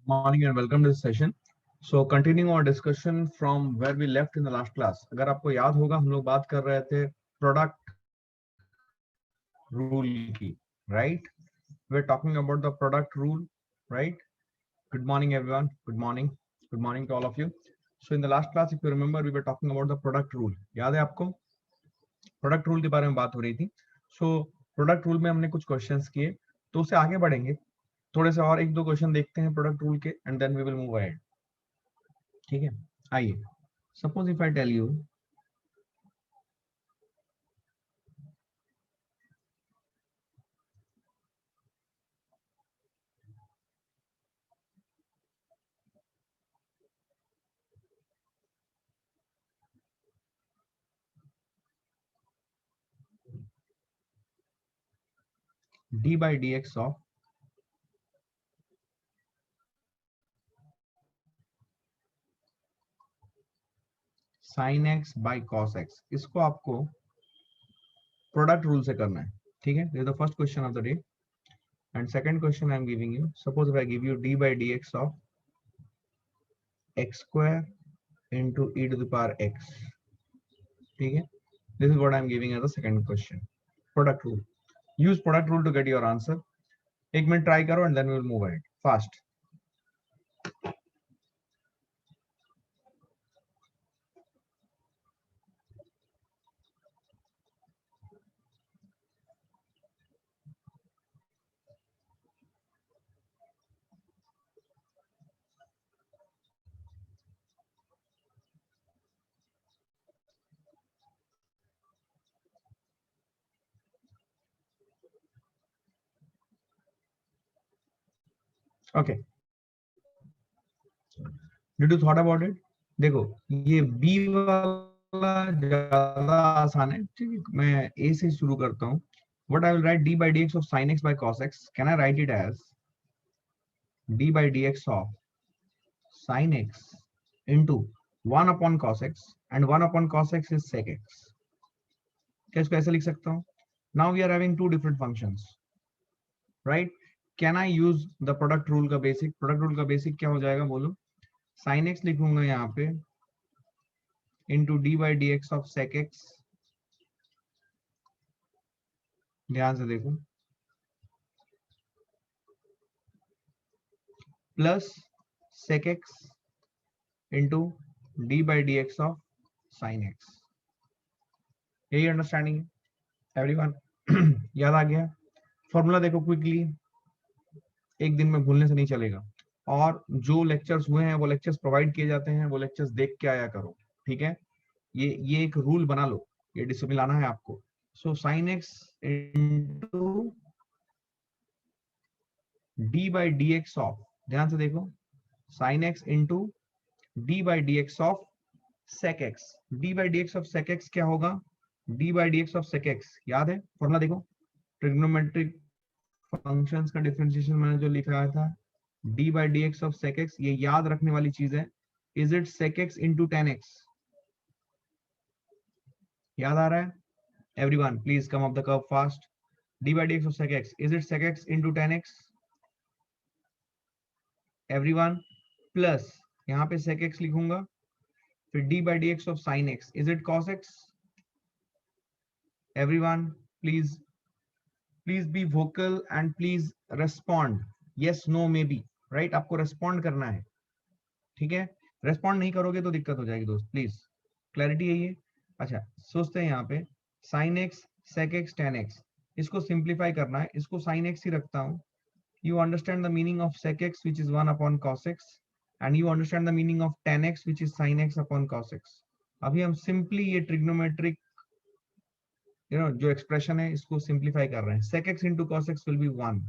Morning and welcome to this session. So continuing our discussion from where we left in the last class. अगर आपको याद होगा हम लोग बात कर रहे थे product rule की, right? We're talking about the product rule, right? Good morning everyone. Good morning. Good morning to all of you. So in the last class, if you remember, we were talking about the product rule. याद है आपको? Product rule के बारे में बात हो रही थी. So product rule में हमने कुछ questions किए, तो उससे आगे बढ़ेंगे. थोड़े से और एक दो क्वेश्चन देखते हैं प्रोडक्ट रूल के and then we will move ahead. ठीक है, आइए. Suppose if I tell you d by d x of sine x by cos x, इसको आपको प्रोडक्ट रूल से करना है. ठीक है, this is the first question of the day. And second question I am giving you. Suppose if I give you d by d x of x square into e to the power x. ठीक है, this is what I am giving as the second question. Product rule, use product rule to get your answer. एक मिनट try करो and then we will move ahead fast. Okay, did you thought about it? देखो, ये B वाला ज्यादा आसान है. ठीक है, मैं ए से शुरू करता हूँ. What I will write, d by d x of sine x by cos x. Can I write it as d by d x of sine x into 1 upon cos x and 1 upon cos x is sec x. क्या इसको ऐसे लिख सकता हूँ? Now we are having two different functions, right? Can I use the product rule का basic? Product rule का basic क्या हो जाएगा बोलो? साइन एक्स लिखूंगा यहाँ पे into d by d x of sec x. ध्यान से देखो, plus sec x into d by d x of sine x. यही अंडरस्टैंडिंग है एवरीवन? याद आ गया? फॉर्मूला देखो क्विकली, एक दिन में भूलने से नहीं चलेगा. और जो लेक्चर्स हुए हैं वो लेक्चर्स प्रोवाइड किए जाते हैं, वो लेक्चर्स देख के आया करो. ठीक है, ये एक रूल बना लो, ये डिसिप्लिन लाना है आपको. So sine x into d by d x of, ध्यान से देखो, sine x into d by d x of sec x. D by d x of sec x क्या होगा? D by d x of sec x याद है? Formula देखो, trigonometric functions का differentiation मैंने जो लिखा था, d by d x of sec x, ये याद रखने वाली चीज है. Is it sec x into tan x? याद आ रहा है? Everyone please come up the curve fast. D by d x of sec x, is it sec x into tan x? Everyone, plus यहाँ पे सेक एक्स लिखूंगा, फिर d by d x of sine x, is it cos x? Everyone please please be vocal and please respond. Yes no may be, right? आपको respond करना है. ठीक है, respond नहीं करोगे तो दिक्कत हो जाएगी दोस्त. प्लीज क्लैरिटी है ये? अच्छा, सोचते हैं यहाँ पे sine x sec x tan x, इसको सिंप्लीफाई करना है, इसको साइन एक्स ही रखता हूँ. You understand the meaning of sec x, which is 1 upon cos x, and you understand the meaning of tan x, which is sin x upon cos x. अभी हम simply ये trigonometric जो expression है इसको simplify कर रहे हैं. sec x into cos x will be 1.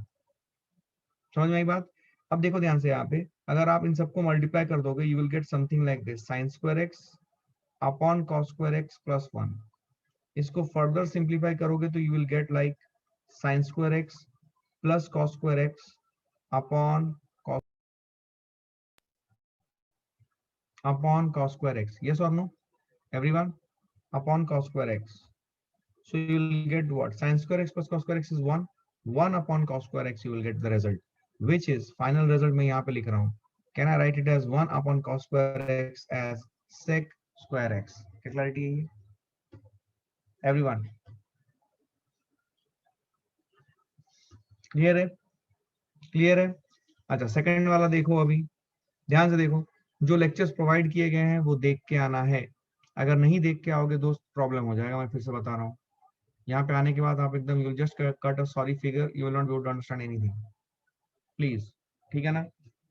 समझ में आई बात? अब देखो ध्यान से, यहाँ पे अगर आप इन सबको मल्टीप्लाई कर दोगे, you will get something like this, sin square x upon cos square x plus 1. इसको फर्दर सिंप्लीफाई करोगे तो you will get like sin square x plus cos square x upon cos square x. Yes or no, everyone? Upon cos square x. So you will get what? Sin square x plus cos square x is 1. 1 upon cos square x you will get the result, which is final result मैं यहाँ पे लिख रहा हूँ can I write it as 1 upon cos square x as sec square x? क्या clarity है ये everyone? Clear है? क्लियर है? अच्छा सेकंड वाला देखो, अभी ध्यान से देखो, जो लेक्चर्स प्रोवाइड किए गए हैं वो देख के आना है। अगर नहीं देख के आओगे दोस्त प्रॉब्लम हो जाएगा, मैं फिर से बता रहा हूँ। यहाँ पे आने के बाद आप एकदम you just cut a sorry figure, you will not be able to understand anything, please. ठीक है ना?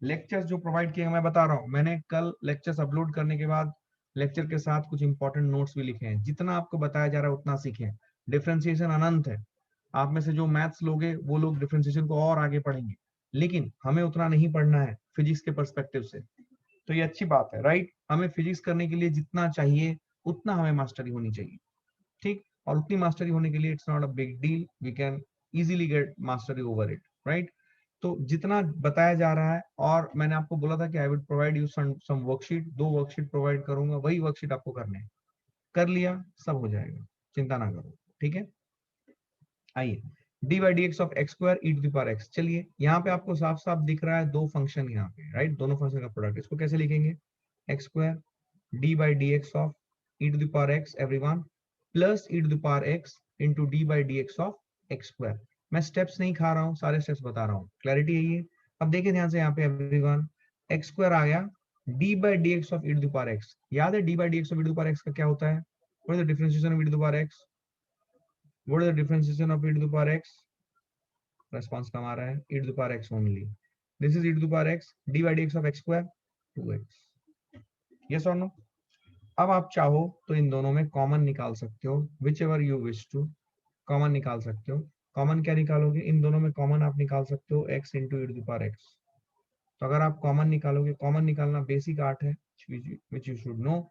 लेक्चर्स जो प्रोवाइड किए मैं बता रहा हूँ, मैंने कल लेक्चर्स अपलोड करने के बाद लेक्चर के साथ कुछ इंपॉर्टेंट नोट्स भी लिखे हैं। जितना आपको बताया जा रहा है उतना सीखें। डिफ्रेंसिएशन अनंत है, आप में से जो मैथ्स लोगे वो लोग डिफ्रेंसिएशन को और आगे पढ़ेंगे, लेकिन हमें उतना नहीं पढ़ना है फिजिक्स के पर्सपेक्टिव से। तो ये अच्छी बात है, राइट? हमें फिजिक्स करने के लिए जितना चाहिए उतना हमें मास्टरी होनी चाहिए, ठीक? और उतनी मास्टरी होने के लिए it's not a big deal, we can easily get mastery over it, right? तो जितना बताया जा रहा है, और मैंने आपको बोला था कि I would provide you some worksheet, 2 worksheet provide करूंगा, वही वर्कशीट आपको करने हैं। कर लिया सब हो जाएगा, चिंता ना करो, ठीक है? आइए, d by d x of x square e to the power x. चलिए यहाँ पे आपको साफ साफ दिख रहा है दो फंक्शन यहाँ पे, राइट? दोनों फंक्शन का प्रोडक्ट, इसको कैसे लिखेंगे? X square d by d x of e to the power x everyone plus e to the power x into d by d x of x square. मैं steps नहीं खा रहा हूँ, सारे स्टेप्स बता रहा हूँ, क्लैरिटी है ये? अब देखिए ध्यान से यहाँ पे एवरीवन, एक्स स्क्वायर आ गया, d by d x of e to the power x. याद है d by d x of e to the power x का क्या होता है? What is the differentiation of e to the power x? What is the differentiation of e to the power x? Response कम आ रहा है, e to the power x only. This is e to the power x, d by dx of x square 2x. Yes or no? अब आप चाहो तो इन दोनों में common निकाल सकते हो, whichever you wish to, common निकाल सकते हो। कॉमन क्या निकालोगे? इन दोनों में कॉमन आप निकाल सकते हो x into e to the power x। तो अगर आप कॉमन निकालोगे, कॉमन निकालना बेसिक आर्ट है, विच यू शुड नो।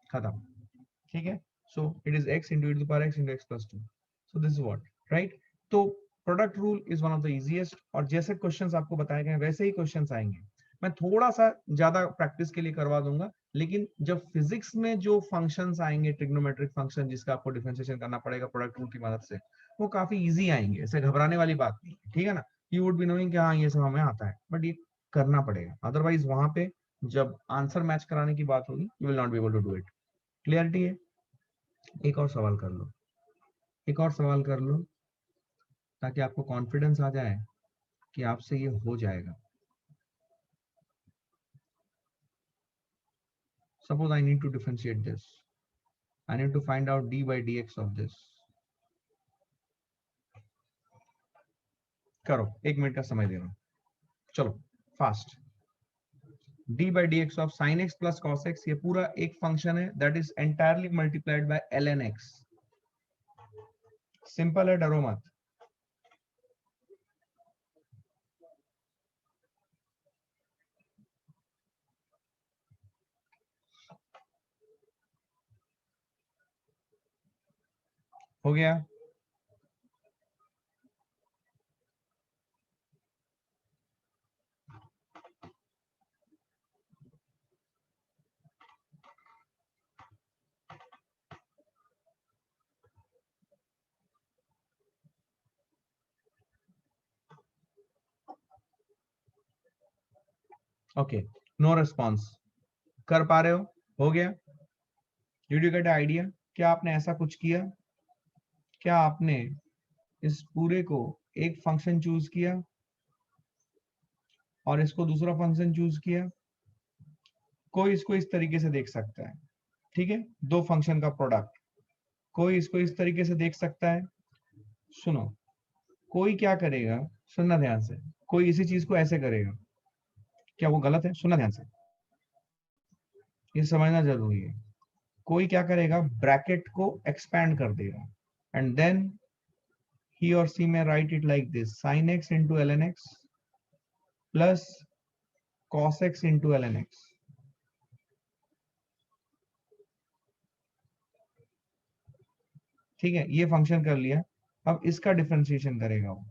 खत्म, ठीक है? So it is x into e to the power x into x plus 2. So this is what, right? तो product rule is one of the easiest, और जैसे questions आपको बताए गए वैसे ही क्वेश्चंस आएंगे। मैं थोड़ा सा ज्यादा प्रैक्टिस के लिए करवा दूंगा, लेकिन जब फिजिक्स में जो फंक्शंस आएंगे, ट्रिग्नोमेट्रिक फंक्शन जिसका आपको डिफरेंशिएशन करना पड़ेगा प्रोडक्ट रूल की मदद से, वो काफी इजी आएंगे, ऐसे घबराने वाली बात नहीं, ठीक है ना? यू वुड बी नोइंग कि हाँ ये सब हमें आता है, बट ये करना पड़ेगा, अदरवाइज वहां पे जब आंसर मैच कराने की बात होगी you will not be able to do it. Clarity है? एक और सवाल कर लो, एक और सवाल कर लो, ताकि आपको कॉन्फिडेंस आ जाए कि आपसे ये हो जाएगा। Suppose I need to differentiate this. I need to find out d by dx of this. करो, 1 मिनट का समय दे रहा हूं, चलो fast. d by dx of sin x plus cos x, ये पूरा एक फंक्शन है that is entirely multiplied by ln x। Simple है, डरो मत। हो गया? Okay, no response. कर पा रहे हो? हो गया? Did you get idea? क्या आपने ऐसा कुछ किया? क्या आपने इस पूरे को एक फंक्शन चूज किया और इसको दूसरा फंक्शन चूज किया? कोई इसको इस तरीके से देख सकता है, ठीक है? दो फंक्शन का प्रोडक्ट। कोई इसको इस तरीके से देख सकता है। सुनो, कोई क्या करेगा, सुनना ध्यान से, कोई इसी चीज को ऐसे करेगा, क्या वो गलत है? सुनना ध्यान से, ये समझना जरूरी है। कोई क्या करेगा, ब्रैकेट को एक्सपैंड कर देगा, and then he or she may write it like this, sin x into ln x plus cos x into ln x। ठीक है, ये फंक्शन कर लिया, अब इसका डिफरेंशिएशन करेगा वो।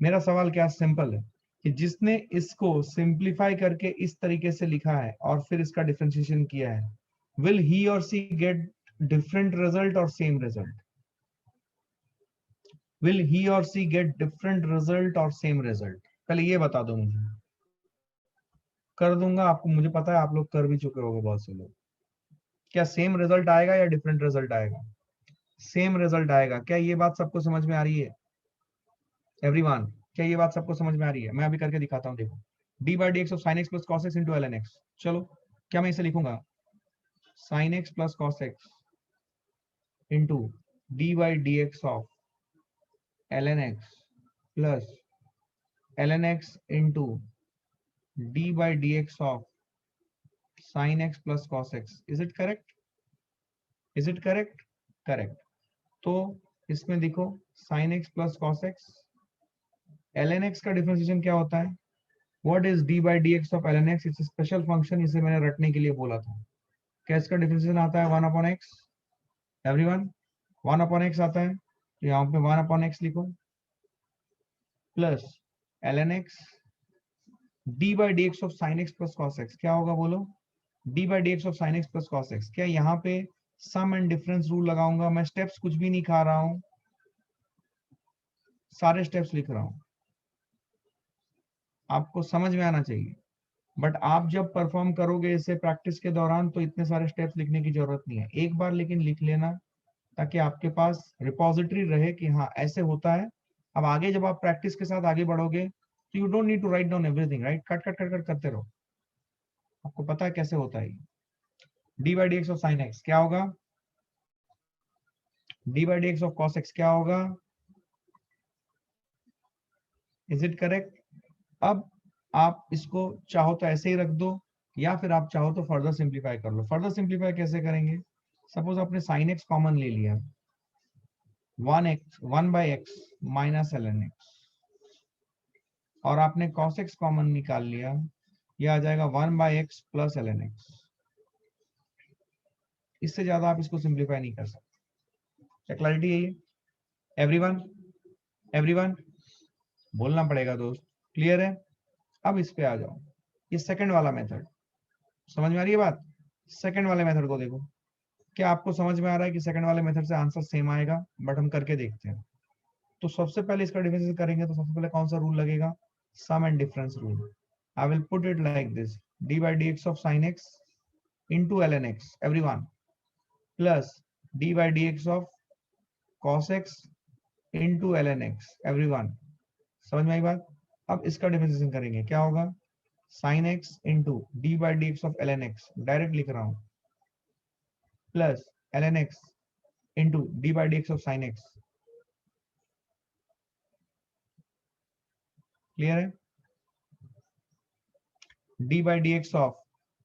मेरा सवाल क्या सिंपल है कि जिसने इसको सिंप्लीफाई करके इस तरीके से लिखा है और फिर इसका डिफरेंशिएशन किया है, विल ही और सी गेट डिफरेंट रिजल्ट और सेम रिजल्ट? विल ही और सी गेट डिफरेंट रिजल्ट और सेम रिजल्ट? पहले ये बता दो मुझे। कर दूंगा आपको, मुझे पता है आप लोग कर भी चुके होंगे बहुत से लोग। क्या सेम रिजल्ट आएगा या डिफरेंट रिजल्ट आएगा? सेम रिजल्ट आएगा। क्या ये बात सबको समझ में आ रही है एवरीवन? क्या ये बात सबको समझ में आ रही है? मैं अभी करके दिखाता हूँ, देखो। D by d x of sine x plus cos x into l n x. चलो, क्या मैं इसे लिखूंगा? Sine x plus cos x into d by d x of l n x plus l n x into d by d x of sine x plus cos x. Is it correct? Is it correct? Correct. तो इसमें देखो, sine x plus cos x, l n x का differentiation क्या होता है? What is d by d x of l n x? It's special function, इसे मैंने रटने के लिए बोला था। क्या इसका डिफरेंशिएशन आता है? 1 upon x. Everyone, 1 upon x आता है, तो यहाँ पे 1 अपॉन एक्स लिखो, plus l n x d by d x of sine x plus cos x. क्या होगा बोलो? D by d x of sine x plus cos x. क्या यहाँ पे सम एंड डिफरेंस रूल लगाऊंगा? मैं स्टेप्स कुछ भी नहीं खा रहा हूं, सारे स्टेप्स लिख रहा हूं, आपको समझ में आना चाहिए। बट आप जब परफॉर्म करोगे इसे प्रैक्टिस के दौरान, तो इतने सारे स्टेप्स लिखने की जरूरत नहीं है। एक बार लेकिन लिख लेना, ताकि आपके पास रिपोजिटरी रहे कि हाँ ऐसे होता है। अब आगे जब आप प्रैक्टिस के साथ आगे बढ़ोगे, तो you don't need to write down everything, right? Cut cut cut cut करते रहो, आपको पता है कैसे होता है। D by d x of sine x क्या होगा? D by d x of cos x क्या होगा? Is it correct? अब आप इसको चाहो तो ऐसे ही रख दो, या फिर आप चाहो तो फर्दर सिंप्लीफाई कर लो। फर्दर सिंप्लीफाई कैसे करेंगे? सपोज आपने साइन एक्स कॉमन ले लिया, 1 by x minus l n x, और आपने कॉस एक्स कॉमन निकाल लिया, यह आ जाएगा 1 by x plus l n x. इससे ज्यादा आप इसको सिंप्लीफाई नहीं कर सकते। क्या क्लैरिटी है ये? एवरीवन, एवरीवन बोलना पड़ेगा दोस्त, क्लियर है? अब इस पे आ जाओ, ये सेकंड वाला मेथड, समझ में आ रही है बात? सेकंड वाले मेथड को देखो, क्या आपको समझ में आ रहा है कि सेकंड वाले मेथड से आंसर सेम आएगा? बट हम करके देखते हैं। तो सबसे पहले इसका डिफरेंशिएशन करेंगे, तो सबसे पहले कौन सा रूल लगेगा? Sum and difference rule. I will put it like this, d by d x of sine x into l n x, everyone, plus d by d x of cos x into l n x, everyone. समझ में आई बात? अब इसका differentiation करेंगे, क्या होगा? Sine x into d by d x of l n x, direct लिख रहा हूं, plus l n x into d by d x of sine x. Clear है? D by d x of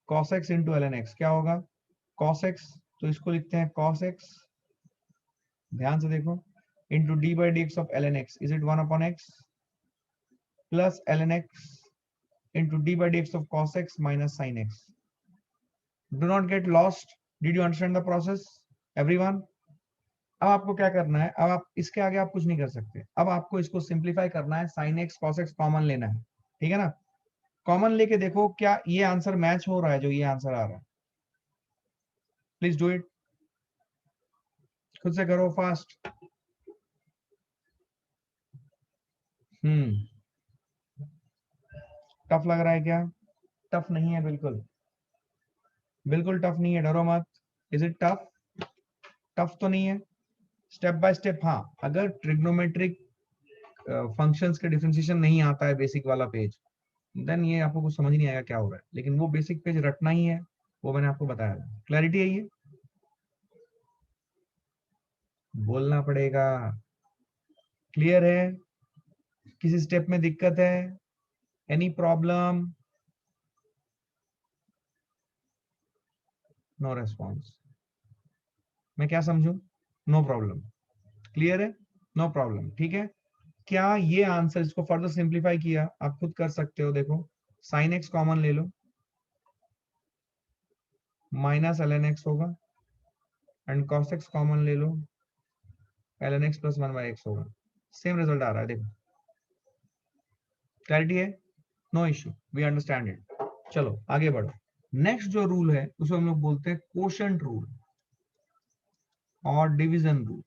cos x into l n x क्या होगा? Cos x, तो इसको लिखते हैं कॉस एक्स, ध्यान से देखो, into d by d x of l n x, is it 1 upon x, plus l n x into d by d x of cos x minus sine x. Do not get lost. Did you understand the process everyone? अब आपको क्या करना है? अब आप इसके आगे आप कुछ नहीं कर सकते। अब आपको इसको सिंप्लीफाई करना है, sine x cos x common लेना है, ठीक है ना? कॉमन लेके देखो क्या ये आंसर मैच हो रहा है जो ये आंसर आ रहा है। प्लीज डू इट, खुद से करो फास्ट। टफ लग रहा है क्या? टफ नहीं है, बिल्कुल बिल्कुल टफ नहीं है, डरो मत। Is it tough? टफ तो नहीं है। स्टेप बाय स्टेप, हाँ, अगर ट्रिग्नोमेट्रिक फंक्शंस के डिफरेंशिएशन नहीं आता है बेसिक वाला पेज, देन ये आपको कुछ समझ नहीं आएगा क्या हो रहा है। लेकिन वो बेसिक पेज रटना ही है, वो मैंने आपको बताया। क्लैरिटी है ये? बोलना पड़ेगा। क्लियर है? किसी स्टेप में दिक्कत है? Any problem? No response. मैं क्या समझू? No problem. क्लियर है? नो प्रॉब्लम, ठीक है। क्या ये आंसर, इसको फर्दर सिंप्लीफाई किया, आप खुद कर सकते हो। देखो, साइन एक्स कॉमन ले लो, माइनस एल एन एक्स होगा, एंड कॉस एक्स कॉमन ले लो, l n x plus 1/x होगा। सेम रिजल्ट आ रहा है, देखो। क्लैरिटी है? No issue, we understand it. चलो आगे बढ़ो। नेक्स्ट जो रूल है उसे हम लोग बोलते हैं कोशेंट रूल और डिवीजन रूल।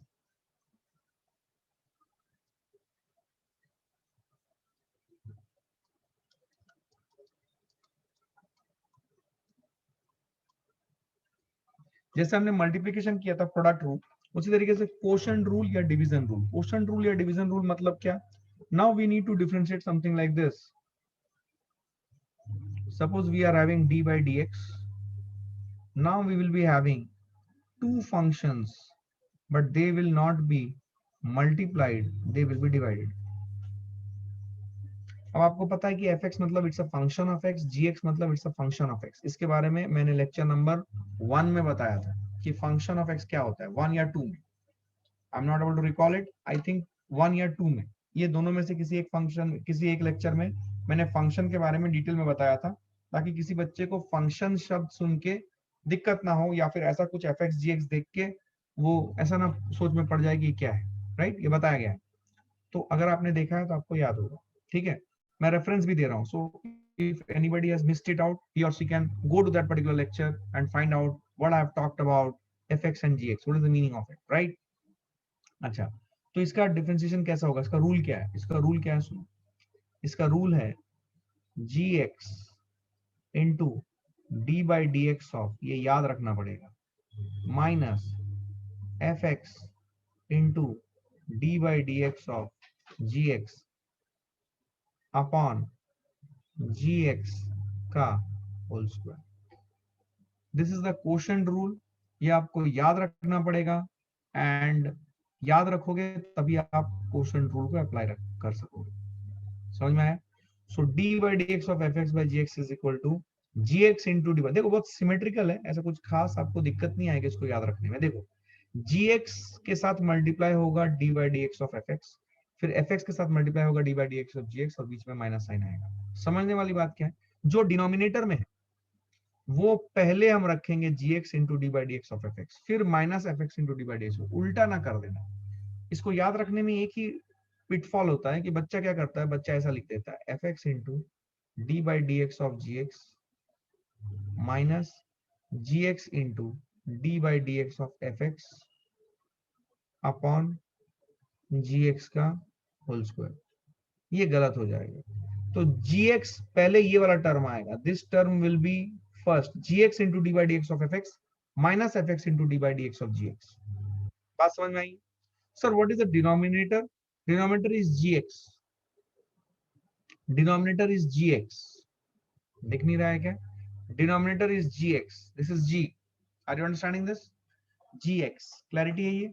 जैसे हमने मल्टीप्लिकेशन किया था प्रोडक्ट रूल, उसी तरीके से क्वोशंट रूल या डिवीजन रूल। क्वोशंट रूल या डिवीजन रूल मतलब क्या? Now we need to differentiate something like this. Suppose we are having d by dx. Now we will be having two functions, but they will not be multiplied, they will be divided. अब आपको पता है कि fx मतलब it's a function of x, gx मतलब it's a function of x। इसके बारे में मैंने लेक्चर नंबर 1 में बताया था कि फंक्शन ऑफ x क्या होता है, 1 या 2 में। I am not able to recall it, I think 1 या 2 में, ये दोनों में से किसी एक फंक्शन, किसी एक लेक्चर में मैंने फंक्शन के बारे में डिटेल में बताया था, ताकि किसी बच्चे को फंक्शन शब्द सुन के दिक्कत ना हो, या फिर ऐसा कुछ एफ एक्स जी एक्स देख के वो ऐसा ना सोच में पड़ जाए कि क्या है। राइट, ये बताया गया है। तो अगर आपने देखा है तो आपको याद होगा। ठीक है, मैं रेफरेंस भी दे रहा हूँ, so if anybody has missed it out, he और she can go to that particular lecture and find out what I have talked about f x and g x, what is the meaning of it, right. अच्छा, तो इसका differentiation कैसा होगा, इसका rule क्या है? इसका रूल क्या है, सुनो। इसका रूल है g x into d by d x of, ये याद रखना पड़ेगा, minus f x into d by d x of g x upon g x का whole square. This is the quotient rule, ये आपको याद रखना पड़ेगा, एंड याद रखोगे तभी आप क्वोशंट रूल को अप्लाई कर सकोगे। समझ में आया? So d by d x of f x by g x is equal to g x into d by, देखो बहुत सिमेट्रिकल है, ऐसा कुछ खास आपको दिक्कत नहीं आएगी इसको याद रखने में। देखो, जी एक्स के साथ मल्टीप्लाई होगा d by d x of f x, फिर एफ एक्स के साथ मल्टीप्लाई होगा d by d x of g x, और बीच में माइनस साइन आएगा। समझने वाली बात क्या है? जो डिनोमिनेटर में है वो पहले हम रखेंगे g x into d by d x of f x, फिर minus f x into d by d x, उल्टा ना कर देना। इसको याद रखने में एक ही पिटफॉल होता है कि बच्चा क्या करता है, बच्चा ऐसा लिख देता है f x into d by d x of g x minus g x into d by d x of f x upon g x का होल स्क्वायर। ये गलत हो जाएगा। तो जी एक्स पहले ये वाला टर्म आएगा, this term will be first g x into d by d x of f x minus f x into d by d x of g x. बात समझ में आई? Sir what is the denominator? Denominator is g x, denominator is g x, दिख नहीं रहा है क्या? Denominator is g x, this is g, are you understanding this? G x, clarity है ये?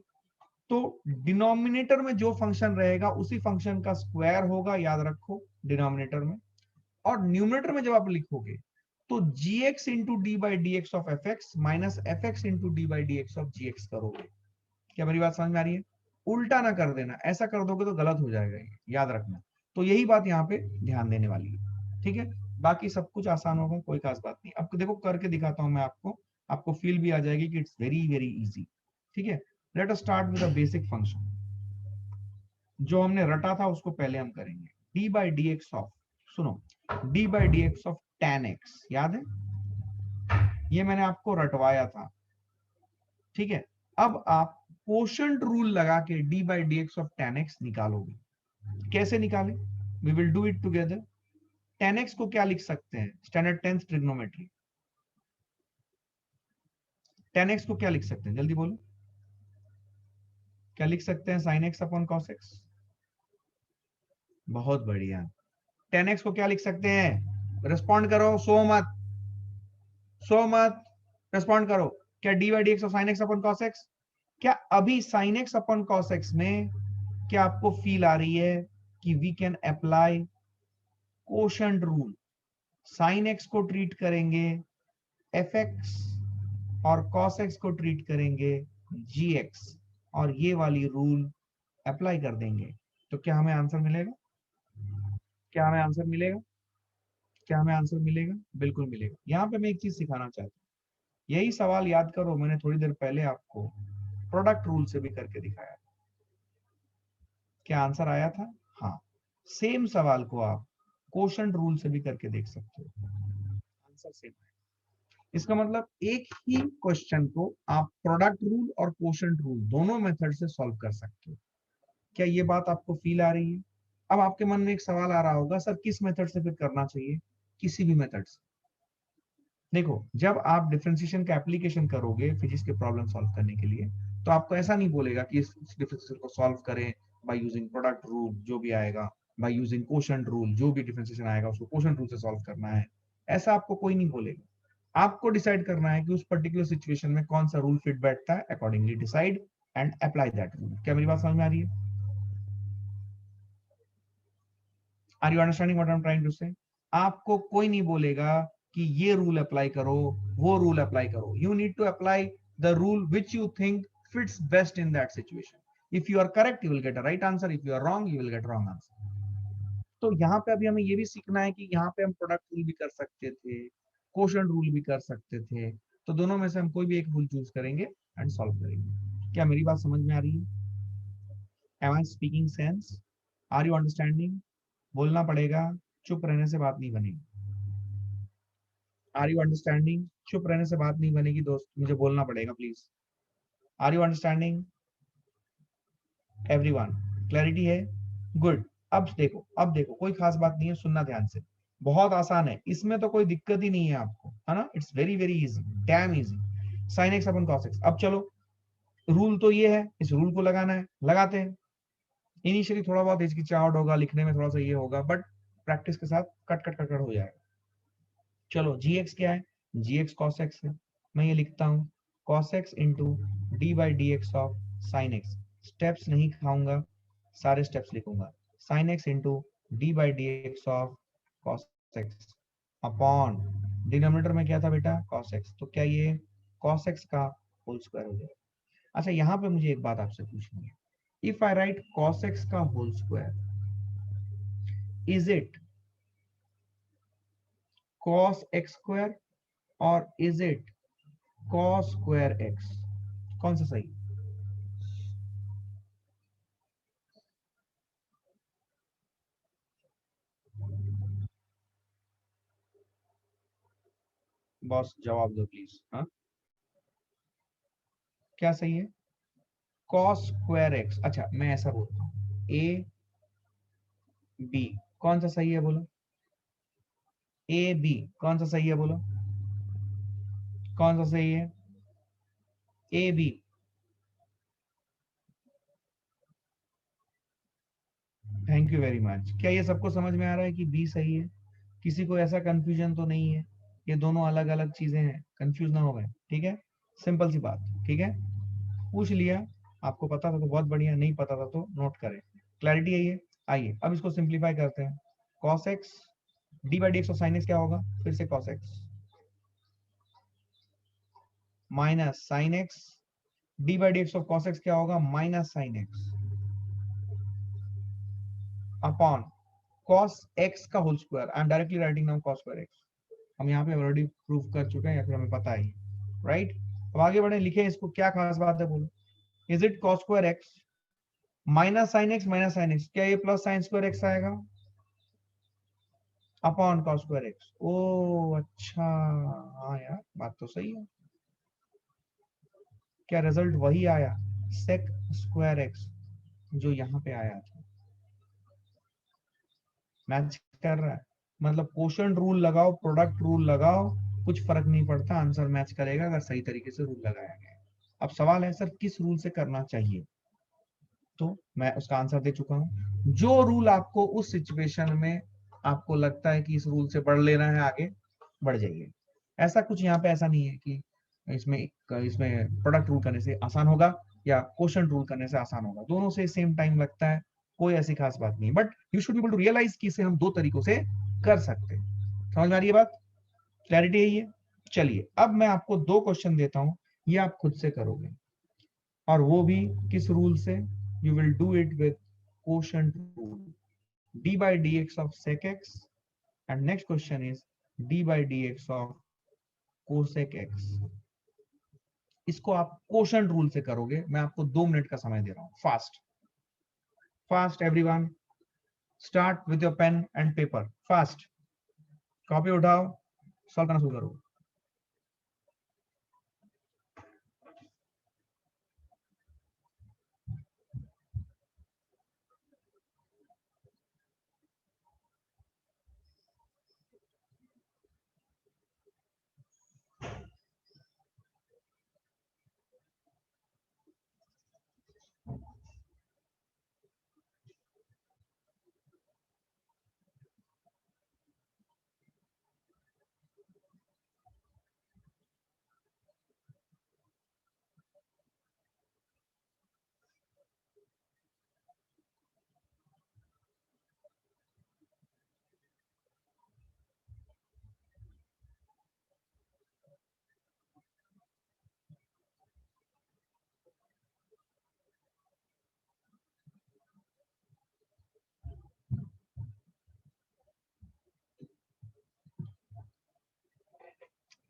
तो डिनोमिनेटर में जो फंक्शन रहेगा उसी फंक्शन का स्क्वायर होगा, याद रखो, डिनोमिनेटर में। और न्यूमरेटर में जब आप लिखोगे तो g x into d by d x of f x minus f x into d by d x of g x करोगे। क्या मेरी बात समझ में आ रही है? उल्टा ना कर देना, ऐसा कर दोगे तो गलत हो जाएगा, ये याद रखना। तो यही बात यहाँ पे ध्यान देने वाली है। ठीक है, बाकी सब कुछ आसान होगा, कोई खास बात नहीं। अब देखो करके दिखाता हूं मैं आपको, आपको फील भी आ जाएगी कि इट्स वेरी वेरी इजी। ठीक है, let us start with a basic function. जो हमने रटा था उसको पहले हम करेंगे। D by d x of, सुनो, d by d x of ten x, याद है? ये मैंने आपको रटवाया था। ठीक है, अब आप कोशंट रूल लगा के d by d x of ten x निकालोगे। कैसे निकाले? We will do it together. Ten x को क्या लिख सकते हैं? Standard 10th trigonometry, ten x को क्या लिख सकते हैं, जल्दी बोलो। क्या लिख सकते हैं? Sign x upon cos x. बहुत बढ़िया। टेन एक्स को क्या लिख सकते हैं? रिस्पॉन्ड करो, सो मत, सो मत, रिस्पॉन्ड करो। क्या d by d x of sine x upon cos x? क्या अभी sine x upon cos x में क्या आपको फील आ रही है कि we can apply quotient rule? Sine x को ट्रीट करेंगे एफ एक्स और कॉस एक्स को ट्रीट करेंगे जी एक्स, और ये वाली रूल अप्लाई कर देंगे तो क्या हमें आंसर मिलेगा? क्या हमें आंसर मिलेगा? क्या हमें आंसर मिलेगा? बिल्कुल मिलेगा। यहाँ पे मैं एक चीज सिखाना चाहता हूँ, यही सवाल याद करो, मैंने थोड़ी देर पहले आपको प्रोडक्ट रूल से भी करके दिखाया। क्या आंसर आया था? हाँ, सेम सवाल को आप कोशंट रूल से भी करके देख सकते हो, आंसर सेम है। इसका मतलब एक ही क्वेश्चन को आप प्रोडक्ट रूल और कोशंट रूल दोनों मेथड से सॉल्व कर सकते हो। क्या ये बात आपको फील आ रही है? अब आपके मन में एक सवाल आ रहा होगा, सर किस मेथड से फिर करना चाहिए? किसी भी मेथड से, देखो, जब आप डिफरेंशिएशन का एप्लीकेशन करोगे फिजिक्स के प्रॉब्लम सॉल्व करने के लिए, तो आपको ऐसा नहीं बोलेगा कि इस डिफरेंशिएशन को सॉल्व करें बाय यूजिंग प्रोडक्ट रूल, जो भी आएगा, बाय यूजिंग कोशेंट रूल, जो भी डिफरेंशिएशन आएगा उसको कोशेंट रूल से सॉल्व करना है। ऐसा आपको कोई नहीं बोलेगा। आपको डिसाइड करना है कि उस पर्टिकुलर सिचुएशन में कौन सा रूल फिट बैठता है, accordingly decide and apply that rule. क्या मेरी बात समझ में आ रही है? Are you understanding what I am trying to say? आपको कोई नहीं बोलेगा कि ये रूल अप्लाई करो, वो रूल अप्लाई करो। You need to apply the rule which you think fits best in that situation. If you are correct you will get a right answer, if you are wrong you will get wrong answer. तो यहाँ पे अभी हमें ये भी सीखना है कि यहाँ पे हम प्रोडक्ट रूल भी कर सकते थे, क्वोशंट रूल भी कर सकते थे। तो दोनों में से हम कोई भी एक रूल चूज करेंगे एंड सॉल्व करेंगे। क्या मेरी बात समझ में आ रही है? Am I speaking sense? Are you understanding? बोलना पड़ेगा, चुप रहने से बात नहीं बनेगी। Are you understanding? चुप रहने से बात नहीं बनेगी दोस्त, मुझे बोलना पड़ेगा please. Are you understanding everyone? Clarity है? गुड। अब देखो कोई खास बात नहीं है, सुनना ध्यान से। बहुत आसान है, इसमें तो कोई दिक्कत ही नहीं है आपको, है ना? It's very very easy, dam easy. Sine x upon cos x. अब चलो, रूल तो ये है, इस रूल को लगाना है, लगाते हैं। इनिशियली थोड़ा बहुत हिचकिचाहट होगा, लिखने में थोड़ा सा ये होगा, बट प्रैक्टिस के साथ कट कट कट कट हो जाएगा। चलो, जी एक्स क्या है? जी एक्स कॉस एक्स है। मैं ये लिखता हूँ cos x into d by d x of sine x. Steps नहीं खाऊंगा, सारे स्टेप्स लिखूंगा। Sine x into d by d x of cos x upon denominator में क्या था बेटा? Cos x. तो क्या ये कॉस एक्स का होल स्क्वायर हो जाएगा? अच्छा, यहाँ पे मुझे एक बात आपसे पूछनी है। If I write cos x का whole square, is it cos x square और is it cos square x? कौन सा सही? बॉस जवाब दो प्लीज। हाँ, क्या सही है? Cos square x. अच्छा, मैं ऐसा बोलता हूँ, ए बी कौन सा सही है बोलो? ए बी कौन सा सही है बोलो? कौन सा सही है? A B. Thank you very much. क्या ये सबको समझ में आ रहा है कि बी सही है? किसी को ऐसा कंफ्यूजन तो नहीं है? ये दोनों अलग अलग चीजें हैं, कंफ्यूज ना हो गए, ठीक है? सिंपल सी बात, ठीक है? पूछ लिया, आपको पता था तो बहुत बढ़िया, नहीं पता था तो नोट करें। क्लैरिटी है ये? आइए अब इसको सिंप्लीफाई करते हैं। cos x d by d x of sine x क्या होगा? फिर से cos x minus sine x d by d x of cos x क्या होगा? Minus sine x upon cos x का whole square. I am directly writing now cos square x। हम यहाँ पे ऑलरेडी प्रूव कर चुके हैं या फिर हमें पता है, राइट? अब आगे बढ़े, लिखे इसको, क्या खास बात है बोलो? Is it cos square x minus sine x, क्या ये प्लस साइन स्क्वायर एक्स आएगा? Upon cos square x. ओ अच्छा, हाँ यार बात तो सही है। क्या रिजल्ट वही आया, सेक स्क्वायर एक्स, जो यहाँ पे आया था? मैच कर रहा है? मतलब क्वोशंट रूल लगाओ, प्रोडक्ट रूल लगाओ, कुछ फर्क नहीं पड़ता, आंसर मैच करेगा अगर सही तरीके से रूल लगाया गया है। अब सवाल है सर किस रूल से करना चाहिए, तो मैं उसका आंसर दे चुका हूं। जो रूल आपको उस सिचुएशन में आपको लगता है कि इस रूल से बढ़ लेना है आगे, बढ़ जाइए। ऐसा कुछ यहाँ पे ऐसा नहीं है कि इसमें इसमें प्रोडक्ट रूल करने से आसान होगा या क्वोशंट रूल करने से आसान होगा, दोनों से सेम टाइम लगता है, कोई ऐसी खास बात नहीं। But you should be able to realise कि इसे हम दो तरीकों से कर सकते हैं। समझ में आ रही है बात? क्लैरिटी है ये? चलिए अब मैं आपको दो क्वेश्चन देता हूं, ये आप खुद से करोगे, और वो भी किस रूल से? You will do it with quotient rule, d by dx of sec x, and next question is d by dx of cosec x। इसको आप क्वोशंट रूल से करोगे। मैं आपको 2 मिनट का समय दे रहा हूं, fast fast everyone, start with your pen and paper, fast. Copy उठाओ, सॉल्व करना शुरू करो।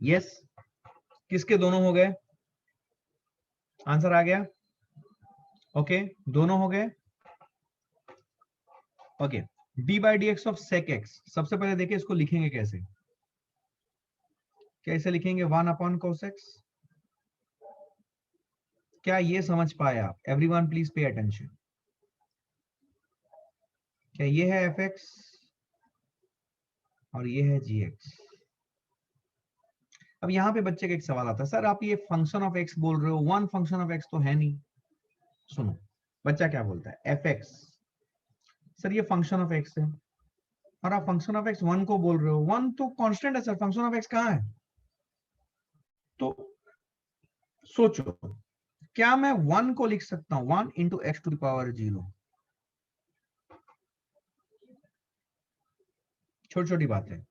यस, किसके दोनों हो गए? आंसर आ गया? ओके, दोनों हो गए। Okay, d by d x of sec x, सबसे पहले देखिए इसको लिखेंगे कैसे। कैसे लिखेंगे? 1 अपॉन कोस एक्स। क्या ये समझ पाए आप? Everyone please pay attention. क्या ये है एफ एक्स और ये है जी एक्स। अब यहां पे बच्चे का एक सवाल आता है, सर आप ये फंक्शन ऑफ एक्स बोल रहे हो, वन फंक्शन ऑफ एक्स तो है नहीं। सुनो बच्चा क्या बोलता है, एफ एक्स, सर ये फंक्शन ऑफ एक्स है और आप फंक्शन ऑफ एक्स वन को बोल रहे हो, वन तो कांस्टेंट है सर, फंक्शन ऑफ एक्स कहाँ है? तो सोचो, क्या मैं वन को लिख सकता हूं 1 × x⁴? छोटी छोटी बात है।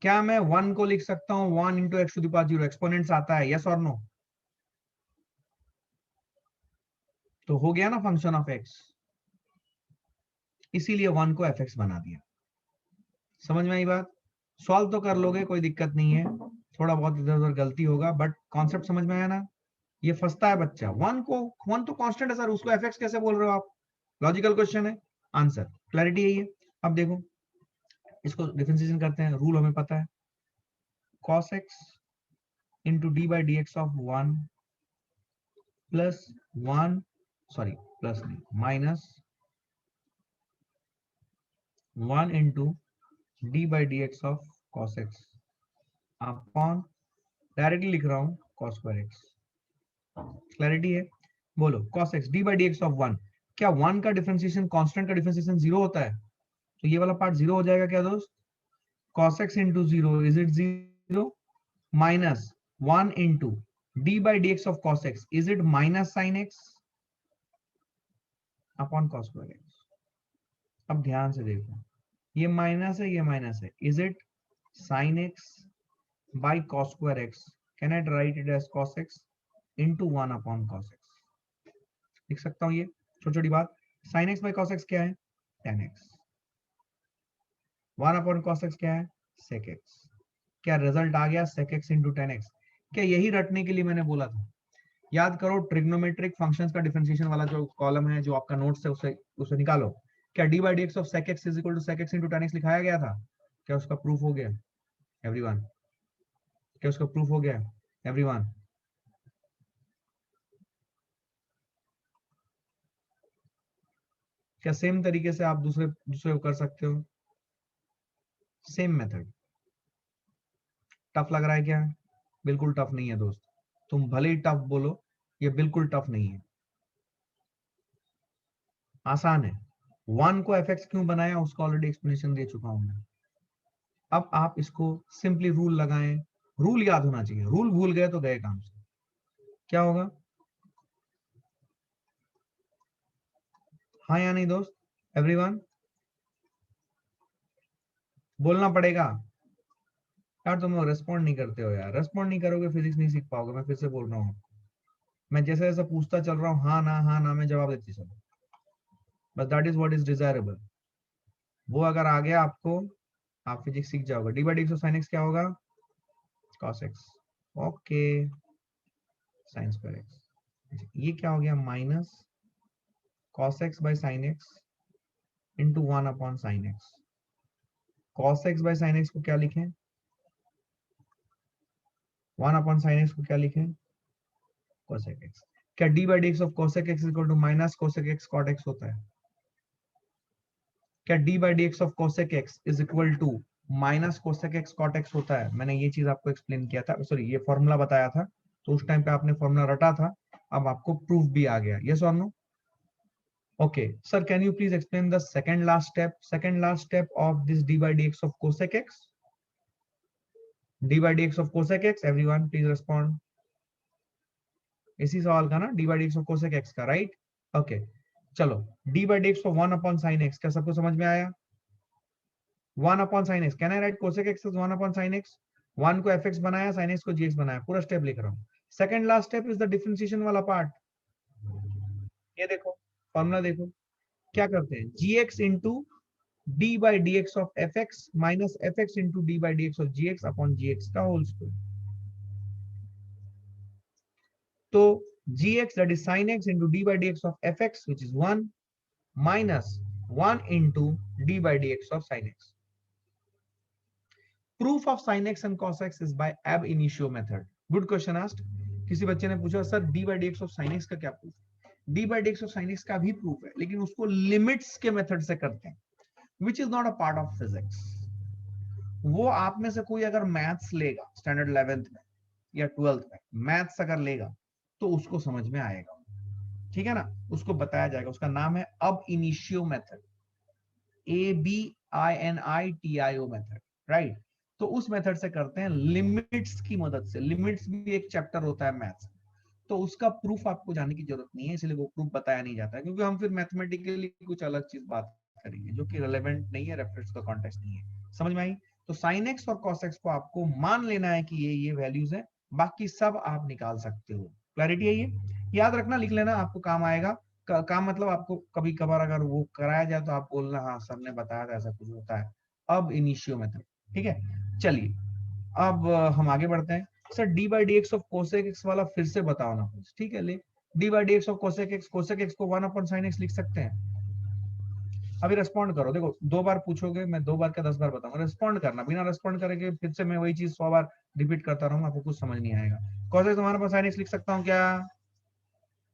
क्या मैं वन को लिख सकता हूं 1 × x⁴? एक्सपोनेंट्स आता है, यस और नो? तो हो गया ना फंक्शन ऑफ एक्स, इसीलिए वन को एफ एक्स बना दिया। समझ में आई बात? सॉल्व तो कर लोगे, कोई दिक्कत नहीं है, थोड़ा बहुत इधर उधर गलती होगा, बट कॉन्सेप्ट समझ में आया ना? ये फंसता है बच्चा, वन तो कांस्टेंट है सर, उसको एफ एक्स कैसे बोल रहे हो आप? लॉजिकल क्वेश्चन है। आंसर क्लैरिटी यही है। अब देखो इसको डिफरेंशिएशन करते हैं, रूल हमें पता है, cos x into d by d x of 1 plus 1, sorry plus नहीं, minus 1 into d by d x of cos x upon, directly लिख रहा हूं, cos स्क्वायर x। क्लैरिटी है? बोलो cos x d by d x of 1, क्या 1 का differentiation, constant का differentiation 0 होता है? तो ये वाला पार्ट 0 हो जाएगा क्या दोस्त? cos x into 0 is it 0, minus 1 into d by d x of cos x is it minus sine x upon cos square x। अब ध्यान से देखो, ये माइनस है, ये माइनस है, is it sine x by cos square x? Can I write it as cos x into 1 upon cos x? लिख सकता हूं ये, छोटी छोटी बात। Sine x by cos x क्या है? tan x। 1 upon cos x क्या है? sec x। क्या रिजल्ट आ गया? sec x into tan x। क्या यही रटने के लिए मैंने बोला था? याद करो, ट्रिग्नोमेट्रिक फंक्शंस का डिफरेंशिएशन वाला जो कॉलम है, जो आपका नोट्स है, उसे निकालो। क्या d by d x of sec x is equal to sec x into tan x लिखाया गया था? क्या उसका प्रूफ हो गया एवरीवन? क्या उसका प्रूफ हो गया एवरीवन? क्या सेम तरीके से आप दूसरे दूसरे को कर सकते हो? Same method. टफ लग रहा है क्या? बिल्कुल टफ नहीं है दोस्त, तुम भले ही टफ बोलो, ये बिल्कुल टफ नहीं है, आसान है। वन को एफ एक्स क्यों बनाया, उसका ऑलरेडी एक्सप्लेनेशन दे चुका हूं मैं। अब आप इसको सिंपली रूल लगाएं, रूल याद होना चाहिए, रूल भूल गए तो गए काम से। क्या होगा? हाँ या नहीं दोस्त? एवरीवन बोलना पड़ेगा यार, तुम लोग रेस्पॉन्ड नहीं करते हो यार, रेस्पॉन्ड नहीं करोगे फिजिक्स नहीं सीख पाओगे। मैं फिर से बोल रहा हूँ, मैं जैसे जैसे पूछता चल रहा हूँ, हाँ ना में जवाब देती चलो, बस that is what is desirable. वो अगर आ गया आपको, आप फिजिक्स सीख जाओगे। D by d x sign x क्या होगा? cos x। Okay, sign square x. ये क्या हो गया? Minus cos x by sine x into 1 upon sine x. cos x by sine x को क्या लिखें? 1 अपॉन साइन एक्स को क्या लिखें? cosec x। क्या d by d x of cosec x equal to minus cosec x cot x होता है? क्या d by d x of cosec x is equal to minus cosec x cot x होता है? मैंने ये चीज आपको एक्सप्लेन किया था, सॉरी ये फॉर्मूला बताया था, तो उस टाइम पे आपने फॉर्मूला रटा था, अब आपको प्रूफ भी आ गया, यस और no? Okay sir, can you please explain the second last step of this d by d x of cosec x? d by d x of cosec x, everyone please respond. इसी सवाल का ना, d by d x of cosec x का, right? Okay चलो, d by d x of 1 upon sine x, क्या सबको समझ में आया? 1 upon sine x, can I right cosec x is 1 upon sine x? 1 को fx बनाया, साइन एक्स को gx बनाया, पूरा स्टेप लिख रहा हूँ। Second last step is the differentiation वाला पार्ट। ये देखो फॉर्मूला देखो, क्या करते हैं? gx into d by d x of f x minus f x into d by d x of g x upon g x का whole square. तो gx that is sin x into d by dx of fx which is 1 minus 1 into d by dx of sin x. Proof of sin x and cos x is by ab initio method. Good question asked. किसी बच्चे ने पूछा sir d by dx of sin x का क्या proof? d by dx of sin x का भी proof है, लेकिन उसको लिमिट्स के मेथड से करते हैं, which is not a part of physics. वो आप में से कोई अगर मैथ्स लेगा स्टैंडर्ड 11th में या 12th में, मैथ्स अगर लेगा तो उसको समझ में आएगा, ठीक है ना, उसको बताया जाएगा. उसका नाम है अब initio method, ABINITIO method, right. तो उस मेथड से करते हैं लिमिट्स की मदद से. लिमिट्स भी एक चैप्टर होता है मैथ्स, तो उसका प्रूफ आपको जानने की जरूरत नहीं है, इसलिए वो प्रूफ बताया नहीं जाता है, क्योंकि हम फिर मैथमेटिकली कुछ अलग चीज बात करेंगे जो कि रिलेवेंट नहीं है, रेफरेंस का कॉन्टेक्स्ट नहीं है. समझ में आई? तो साइन एक्स और कॉस एक्स को आपको मान लेना है कि ये वैल्यूज है, बाकी सब आप निकाल सकते हो. क्लैरिटी है? ये याद रखना, लिख लेना, आपको काम आएगा. काम मतलब आपको कभी कभार अगर वो कराया जाए तो आप बोलना हाँ सर ने बताया था ऐसा कुछ होता है. अब इनिशियो मेथड, ठीक है. चलिए अब हम आगे बढ़ते हैं. Sir D by d x of cosec x वाला फिर से बताओ ना कुछ. ठीक है, ले D by d x of cosec x को 1 अपॉन साइन एक्स लिख सकते हैं. अभी रेस्पॉन्ड करो. देखो 2 बार पूछोगे, मैं 2 बार क्या 10 बार बताऊंगा. रेस्पॉन्ड करना, बिना रेस्पॉन्ड करेंगे फिर से मैं वही चीज 100 बार रिपीट करता रहूंगा, आपको कुछ समझ नहीं आएगा. कोसेक 1 अपॉन साइन एक्स लिख सकता हूँ क्या?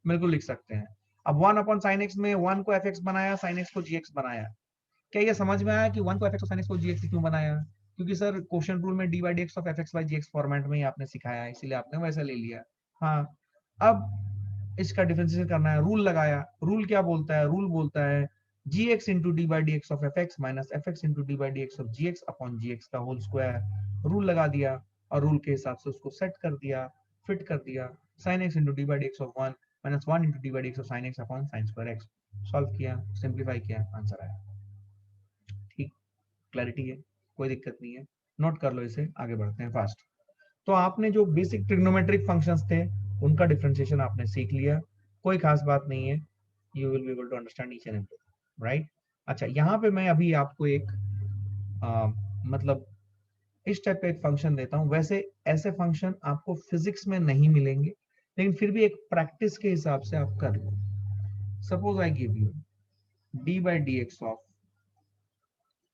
बिल्कुल लिख सकते हैं. अब 1 अपॉन साइन एक्स में 1 को एफ एक्स बनाया, साइन एक्स को जी एक्स बनाया. क्या ये समझ में आया कि 1 को एफ एक्स और साइन एक्स को जी एक्स क्यों बनाया? क्योंकि सर क्वेश्चन रूल में d by d x of f x by g x format में ही आपने सिखाया है, इसीलिए आपने वैसा ले लिया. हाँ, अब इसका डिफरेंशिएशन करना है. रूल लगाया. रूल क्या बोलता है? रूल बोलता है g x into d by d x of f x minus f x into d by d x of g x upon g x का होल स्क्वायर. रूल लगा दिया और रूल के हिसाब से उसको सेट कर दिया, फिट कर दिया. Sign x into d by d x of 1 minus 1 into d by d x of sine x upon sine square x. Solve किया, सिंप्लीफाई किया, आंसर आया. ठीक, क्लैरिटी है, कोई दिक्कत नहीं है. नोट कर लो इसे, आगे बढ़ते हैं फास्ट. तो आपने जो बेसिक ट्रिग्नोमेट्रिक फंक्शंस थे उनका डिफरेंशिएशन आपने सीख लिया, कोई खास बात नहीं है. You will be able to understand each and everything, right. अच्छा, यहाँ पे मैं अभी आपको एक मतलब इस टाइप का एक फंक्शन देता हूँ. वैसे ऐसे फंक्शन आपको फिजिक्स में नहीं मिलेंगे, लेकिन फिर भी एक प्रैक्टिस के हिसाब से आप कर लो. Suppose I give you d by d x of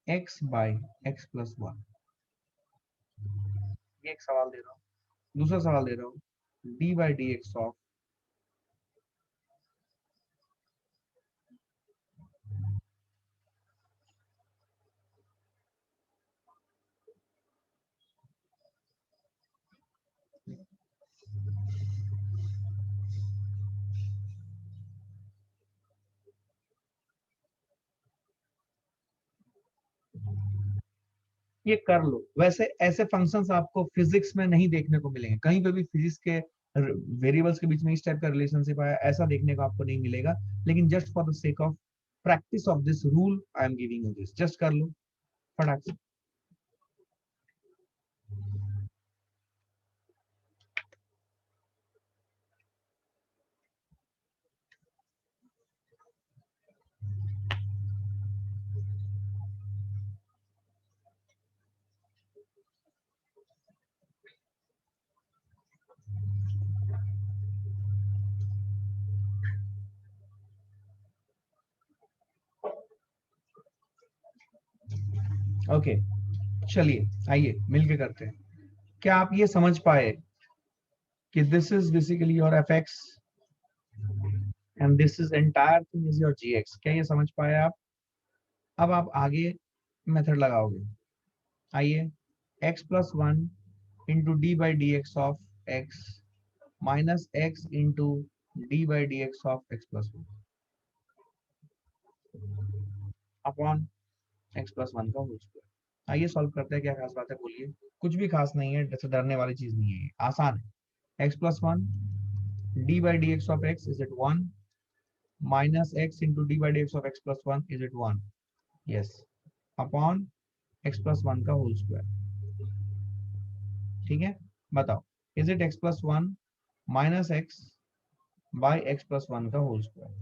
x by x plus 1. ये एक सवाल दे रहा हूँ. दूसरा सवाल दे रहा हूँ D by d x of ये कर लो. वैसे ऐसे फंक्शंस आपको फिजिक्स में नहीं देखने को मिलेंगे, कहीं पे भी फिजिक्स के वेरिएबल्स के बीच में इस टाइप का रिलेशनशिप आया ऐसा देखने को आपको नहीं मिलेगा. लेकिन just for the sake of practice of this rule I am giving you this. Just कर लो फटाक से. ओके, चलिए आइए मिलके करते हैं. क्या आप ये समझ पाए कि this is basically your f x and this is entire thing is your g x? क्या ये समझ पाए आप? अब आप आगे मेथड लगाओगे. आइए, x plus 1 into d by d x of x minus x into d by d x of x plus 1 upon x plus 1 का होल स्क्वायर. आइए सॉल्व करते हैं. क्या खास बात है बोलिए? कुछ भी खास नहीं है, जैसे डरने वाली चीज नहीं है, आसान है. X plus 1 D by d x of x is it 1 minus x into d by d x of x plus 1 is it 1. Yes, upon x plus 1 का होल स्क्वायर. ठीक है, बताओ is it x plus 1 minus x by x plus 1 का whole square?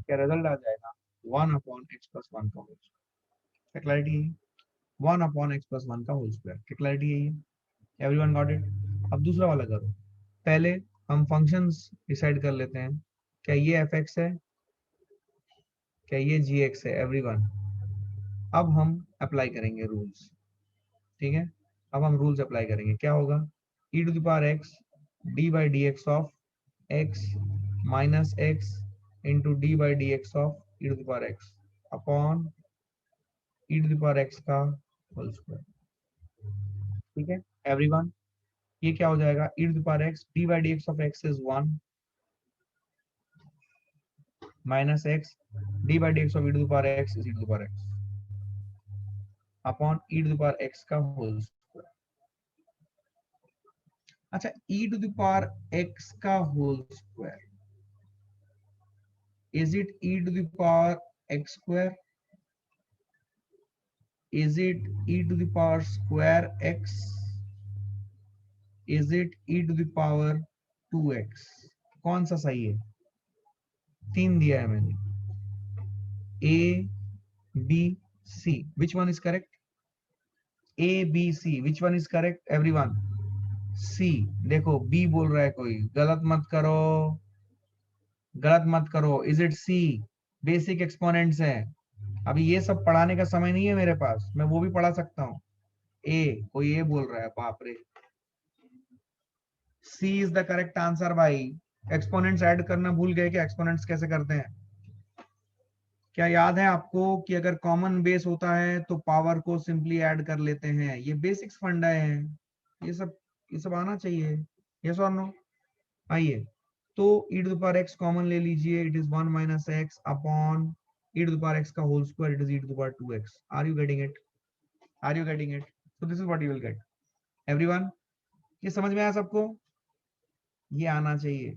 क्या result आ जाएगा? 1 upon x plus 1 का whole square. क्या clarity है? 1 अपॉन एक्स प्लस 1 का होल स्क्वायर. क्या क्लैरिटी है? ये एवरीवन गॉट इट? अब दूसरा वाला करो. पहले हम फंक्शंस डिसाइड कर लेते हैं। क्या ये एफ एक्स है, क्या ये जी एक्स है एवरीवन। अब हम अप्लाई करेंगे रूल्स, ठीक है। अब हम रूल्स अप्लाई करेंगे, क्या होगा, e to the power x d by d x of x minus x into d by d x of e to the power x upon e to the power x का whole square, ठीक है everyone. ये क्या हो जाएगा, e to the power x d by d x of x is 1 minus x d by d x of e to the power x is E to the power x upon e to the power x का whole square. अच्छा, e to the power x का whole square, is it e to the power x square, is it e to the power square x, is it e to the power 2x? कौन सा सही है, तीन दिया है मैंने, a b c, which one is correct, a b c, which one is correct everyone, c। देखो b बोल रहा है कोई, गलत मत करो, गलत मत करो, is it see, basic exponents है। अभी ये सब पढ़ाने का समय नहीं है मेरे पास, मैं वो भी पढ़ा सकता हूँ। ए, कोई ए बोल रहा है, बाप रे। सी इज द करेक्ट आंसर भाई। एक्सपोनेंट्स ऐड करना भूल गए क्या, एक्सपोनेंट्स कैसे करते हैं। क्या याद है आपको कि अगर कॉमन बेस होता है तो पावर को सिंपली ऐड कर लेते हैं, ये बेसिक्स फंडा है, ये सब आना चाहिए। यस और नो। आइए, तो e to the power x common ले लीजिए, it is 1 minus x upon e to the power x का whole square, it is e to the power 2x। Are you getting it, are you getting it, so this is what you will get everyone. ये समझ में आया सबको, ये आना चाहिए।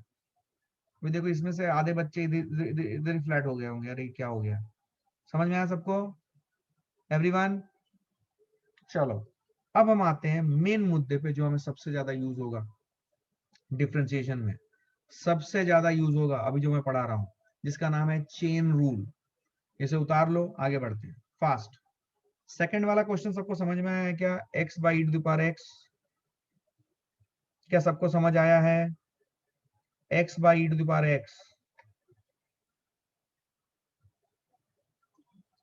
अभी देखो इसमें से आधे बच्चे इधर इधर इधर ही फ्लैट हो गए होंगे, अरे क्या हो गया, समझ में आया सबको एवरीवन। चलो, अब हम आते हैं मेन मुद्दे पे जो हमें सबसे ज्यादा यूज होगा डिफरेंशिएशन में, सबसे ज्यादा यूज होगा अभी जो मैं पढ़ा रहा हूं, जिसका नाम है चेन रूल। इसे उतार लो, आगे बढ़ते हैं फास्ट। सेकंड वाला क्वेश्चन सबको समझ में आया है क्या, x by two the power x, क्या सबको समझ आया है, x by two the power x।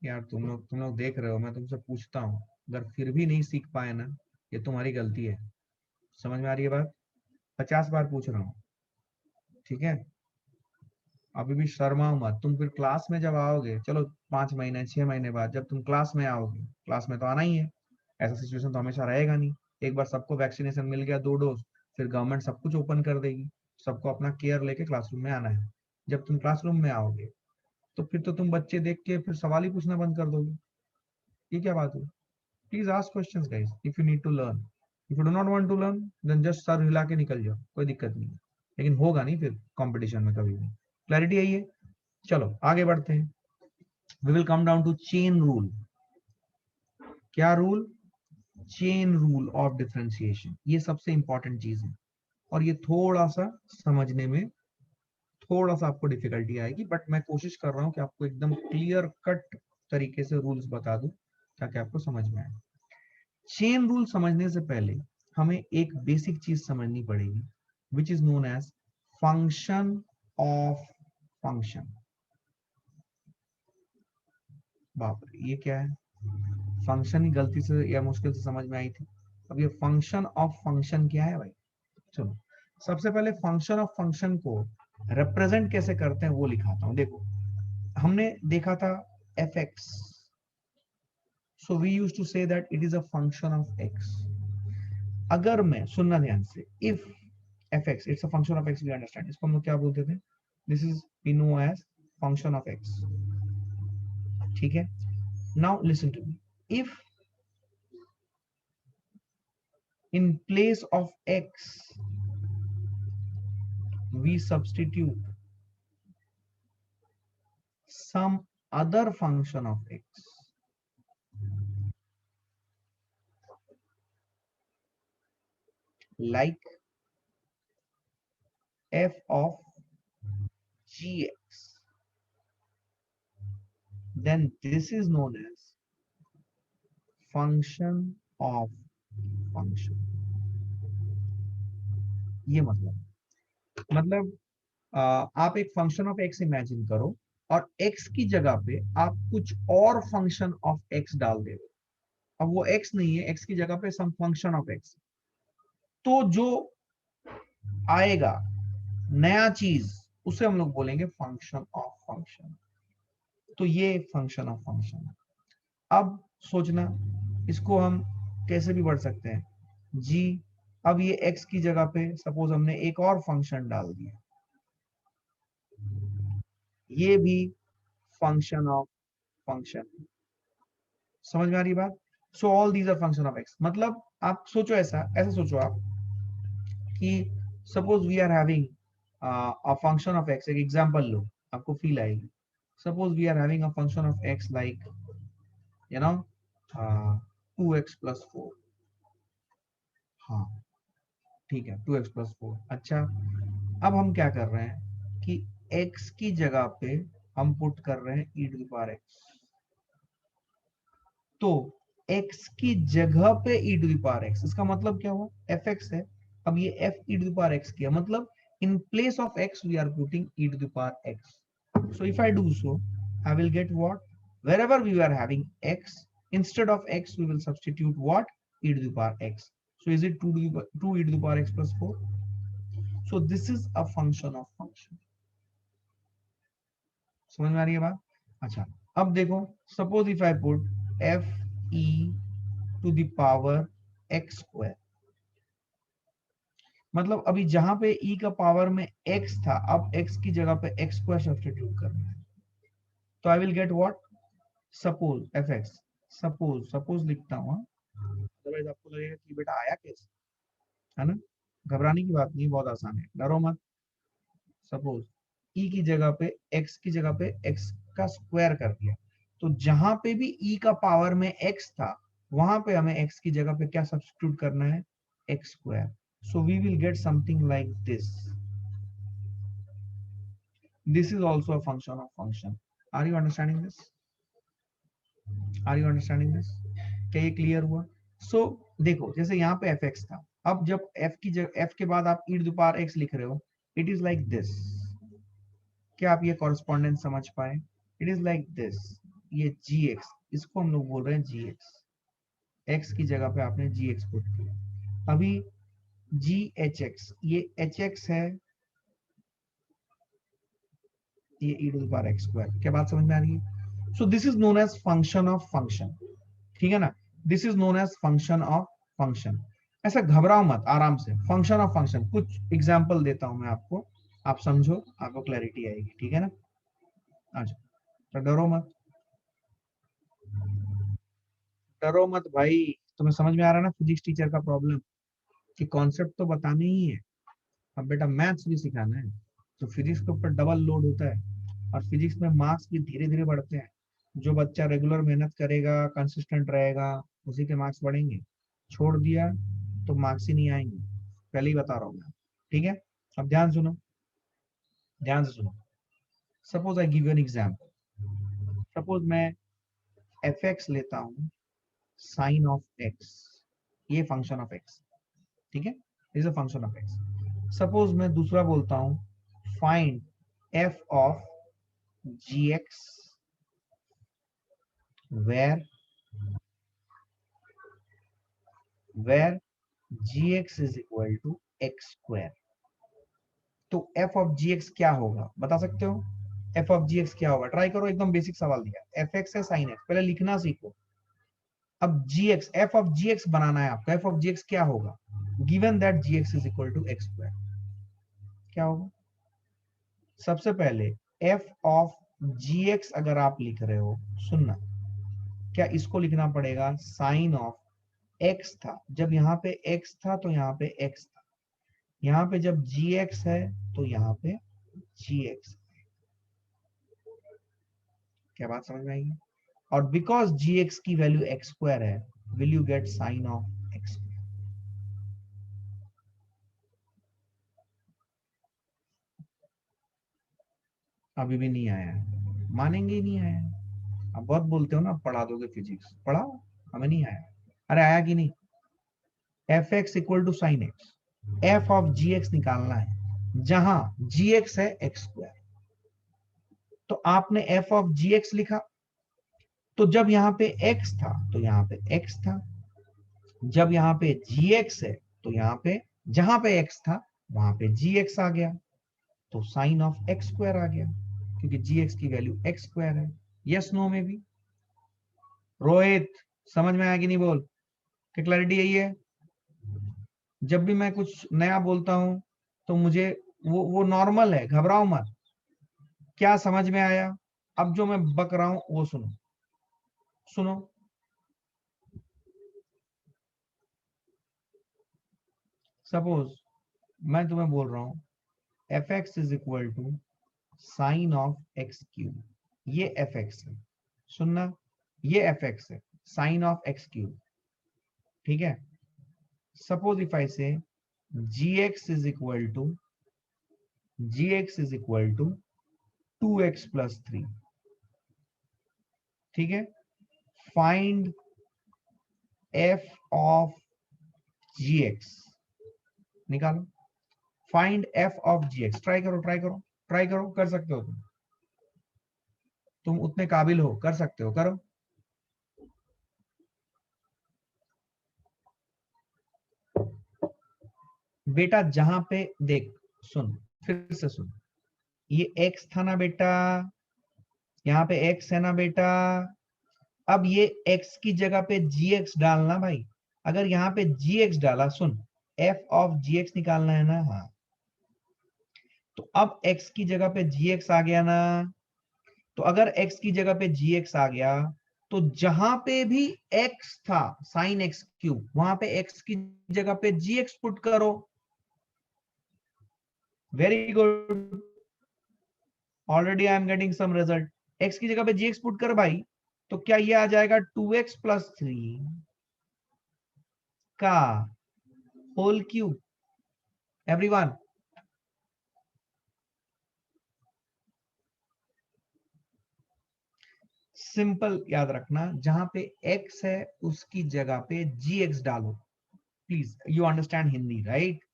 यार तुम लोग देख रहे हो, मैं तुमसे पूछता हूँ, अगर फिर भी नहीं सीख पाए ना, ये तुम्हारी गलती है। समझ में आ रही है बात, 50 बार पूछ रहा हूँ, ठीक है। अभी भी शर्माओ मत, तुम फिर क्लास में जब आओगे, चलो 5 महीने 6 महीने बाद जब तुम क्लास में आओगे, क्लास में तो आना ही है, ऐसा सिचुएशन तो हमेशा रहेगा नहीं। एक बार सबको वैक्सीनेशन मिल गया 2 डोज, फिर गवर्नमेंट सब कुछ ओपन कर देगी, सबको अपना केयर लेके क्लासरूम में आना है। जब तुम क्लासरूम में आओगे तो फिर तो तुम बच्चे देख के फिर सवाल ही पूछना बंद कर दोगे, ये क्या बात हुई। Please ask questions guys if you need to learn, if you do not want to learn then just सर हिला के निकल जाओ, कोई दिक्कत नहीं है, लेकिन होगा नहीं फिर कंपटीशन में कभी भी। क्लैरिटी आई है, चलो आगे बढ़ते हैं। We will come down to chain rule. क्या rule, chain rule of differentiation, ये सबसे इंपॉर्टेंट चीज है, और ये थोड़ा सा समझने में थोड़ा सा आपको डिफिकल्टी आएगी, बट मैं कोशिश कर रहा हूँ कि आपको एकदम क्लियर कट तरीके से रूल्स बता दूं ताकि आपको समझ में आए। चेन रूल समझने से पहले हमें एक बेसिक चीज समझनी पड़ेगी, which is known as function of function. बाप रे, ये क्या है, फंक्शन ही गलती से या मुश्किल से समझ में आई थी, अब ये फंक्शन ऑफ फंक्शन क्या है भाई। चलो, सबसे पहले फंक्शन ऑफ फंक्शन को रिप्रेजेंट कैसे करते हैं वो लिखाता हूं। देखो, हमने देखा था f x, so we use to say that it is a function of x. अगर मैं, सुनना ध्यान से, if f x it's a function of x, we understand, इसको हम लोग क्या बोलते थे, this is we know as function of x, ठीक है। Now listen to me, if in place of x we substitute some other function of x, like f of gx, then this is known as function of function। ये मतलब मतलब आप एक function of x imagine करो और x की जगह पे आप कुछ और फंक्शन ऑफ एक्स डाल दे। अब वो एक्स नहीं है, एक्स की जगह पे सम फंक्शन ऑफ एक्स, तो जो आएगा नया चीज उसे हम लोग बोलेंगे फंक्शन ऑफ फंक्शन। तो ये फंक्शन ऑफ फंक्शन। अब सोचना, इसको हम कैसे भी बढ़ सकते हैं जी। अब ये x की जगह पे सपोज हमने एक और फंक्शन डाल दिया, ये भी फंक्शन ऑफ फंक्शन। समझ में आ रही बात? So all these are function of x. मतलब आप सोचो, ऐसा ऐसा सोचो आप कि suppose we are having a function of x. एक एग्जांपल लो, आपको फील आएगी। Suppose we are having a function of x like you know 2x+4। हाँ ठीक है, 2x+4। अच्छा, अब हम क्या कर रहे हैं कि x की जगह पे हम पुट कर रहे हैं e⁻x। तो x की जगह पे e⁻x, इसका मतलब क्या हुआ, fx है। अब ये f e⁻x किया, मतलब in place of x we are putting e⁻x. So if I do so, I will get what? Wherever we are having x, instead of x we will substitute what? e⁻x. So is it 2 e⁻x+4? So this is a function of function. समझ में आ रही है बात? अच्छा, अब देखो, suppose if I put f e⁻x²। मतलब अभी जहां पे e का पावर में x था, अब x की जगह पे x² सब्स्टिट्यूट करना है। तो I will get what? Suppose fx। Suppose लिखता हूँ, अदरवाइज आपको लगेगा कि बेटा आया कैसे, है ना। घबराने की बात नहीं, बहुत आसान है, डरो मत। सपोज e की जगह पे x की जगह पे x का स्क्वायर कर दिया, तो जहां पे भी e का पावर में x था, वहां पे हमें x की जगह पे क्या सब्स्टिट्यूट करना है? x²। So we will get something like this. This is also a function of function. Are you understanding this? Are you understanding this? क्या ये क्लियर हुआ? सो देखो, जैसे यहाँ पे fx था, अब जब f की जगह f के बाद आप e⁻x लिख रहे हो, इट इज लाइक दिस। क्या आप ये कॉरेस्पॉन्डेंस समझ पाए? It is like this. ये gx, इसको हम लोग बोल रहे हैं gx। x की जगह पे आपने gx पुट किया। अभीghx, ये hx है, ये e⁻x²। क्या बात समझ में आ रही है? So this is known as function of function. ठीक है ना, this is known as function of function. ऐसा घबराओ मत, आराम से, फंक्शन ऑफ फंक्शन। कुछ एग्जाम्पल देता हूं मैं आपको, आप समझो, आपको क्लैरिटी आएगी। ठीक है ना? अच्छा, तो डरो मत, डरो मत भाई। तुम्हें समझ में आ रहा है ना फिजिक्स टीचर का प्रॉब्लम, कि कॉन्सेप्ट तो बताने ही है, अब बेटा मैथ्स भी सिखाना है। तो फिजिक्स के ऊपर डबल लोड होता है, और फिजिक्स में मार्क्स भी धीरे धीरे बढ़ते हैं। जो बच्चा रेगुलर मेहनत करेगा, कंसिस्टेंट रहेगा, उसी के मार्क्स बढ़ेंगे। छोड़ दिया तो मार्क्स ही नहीं आएंगे, पहले ही बता रहा हूँ मैं। ठीक है, अब ध्यान सुनो, ध्यान से सुनो। Suppose I give you an example. Suppose मैं एफ एक्स लेता हूँ साइन ऑफ एक्स, ये फंक्शन ऑफ एक्स। ठीक है, is a function of x. Suppose मैं दूसरा बोलता हूँ, find f of g x where where g x is equal to x²। तो एफ ऑफ जी एक्स क्या होगा, बता सकते हो? एफ ऑफ जी एक्स क्या होगा? ट्राई करो, एकदम बेसिक सवाल दिया, एफ एक्स है साइन एक्स, पहले लिखना सीखो। अब g x, f of g x बनाना है आपको। एफ ऑफ जी एक्स क्या होगा, given that g x is equal to x²? क्या होगा? सबसे पहले एफ ऑफ जी एक्स अगर आप लिख रहे हो, सुनना, क्या इसको लिखना पड़ेगा? साइन ऑफ एक्स था, जब यहाँ पे एक्स था तो यहाँ पे एक्स था, यहाँ पे जब जी एक्स है तो यहाँ पे जी एक्स। क्या बात समझ में आएगी? और बिकॉज जी एक्स की वैल्यू x² है, will you get sign of x? अभी भी नहीं आया है, मानेंगे ही नहीं आया है। आप बहुत बोलते हो ना पढ़ा दोगे फिजिक्स, पढ़ाओ, हमें नहीं आया। अरे आया कि नहीं? F x equal to sine x, f of g x निकालना है। जहां gx है एक्स स्क्वायर, तो आपने f ऑफ gx लिखा, तो जब यहां पे x था तो यहां पे x था, जब यहां पे gx है तो यहां पे, जहां पे x था वहां पे gx आ गया, तो साइन ऑफ एक्स स्क्वायर आ गया, क्योंकि gx की वैल्यू एक्स स्क्वायर है। यस नो में भी। रोहित समझ में आया कि नहीं बोल, क्या क्लैरिटी यही है? जब भी मैं कुछ नया बोलता हूं तो मुझे वो नॉर्मल है, घबराओ मत। क्या समझ में आया? अब जो मैं बक रहा हूं वो सुनो, सुनो। सपोज मैं तुम्हें बोल रहा हूं f x is equal to sine of x cube, ये एफ एक्स है, सुनना, ये एफ एक्स है, साइन ऑफ एक्स क्यूब, ठीक है। Suppose if I say gx is equal to, gx is equal to 2x plus 3, ठीक है। Find f of gx, निकालो। Find f of gx, try करो, ट्राई करो, ट्राई करो, कर सकते हो तुम उतने काबिल हो, कर सकते हो, करो। बेटा जहां पे देख, सुन, फिर से सुन, ये x था ना बेटा, यहाँ पे x है ना बेटा, अब ये x की जगह पे gx डालना भाई। अगर यहाँ पे gx डाला, सुन, f ऑफ gx निकालना है ना, हाँ, तो अब x की जगह पे gx आ गया ना, तो अगर x की जगह पे gx आ गया, तो जहां पे भी x था साइन एक्स क्यूब, वहां पे x की जगह पे gx पुट करो। Very good, already I am getting some result. x की जगह पे gx पुट कर भाई, तो क्या ये आ जाएगा 2x प्लस 3 का होल क्यूब। एवरीवन, सिंपल याद रखना, जहां पे x है उसकी जगह पे gx डालो। Please you understand Hindi right?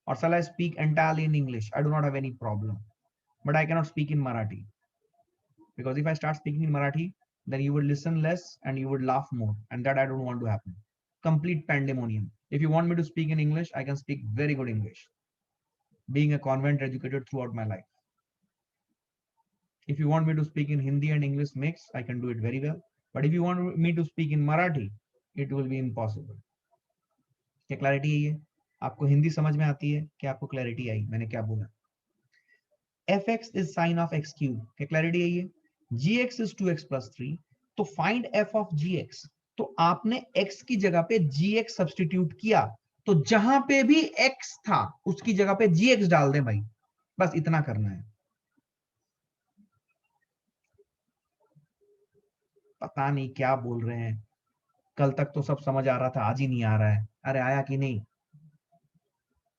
Or shall I speak entirely in English? I do not have any problem, but I cannot speak in Marathi, because if I start speaking in Marathi, then you would listen less and you would laugh more, and that I don't want to happen. Complete pandemonium. If you want me to speak in English, I can speak very good English, being a convent educated throughout my life. If you want me to speak in Hindi and English mix, I can do it very well. But if you want me to speak in Marathi, it will be impossible. क्या clarity है ये? आपको हिंदी समझ में आती है? क्या आपको क्लैरिटी आई मैंने क्या बोला? fx is sin of x cube, क्या क्लैरिटी है ये? gx is 2x plus 3, तो फाइंड f of gx, तो आपने x की जगह पे gx सब्स्टिट्यूट किया, तो जहां पे भी x था उसकी जगह पे gx डाल दें भाई, बस इतना करना है। पता नहीं क्या बोल रहे हैं, कल तक तो सब समझ आ रहा था, आज ही नहीं आ रहा है। अरे आया कि नहीं?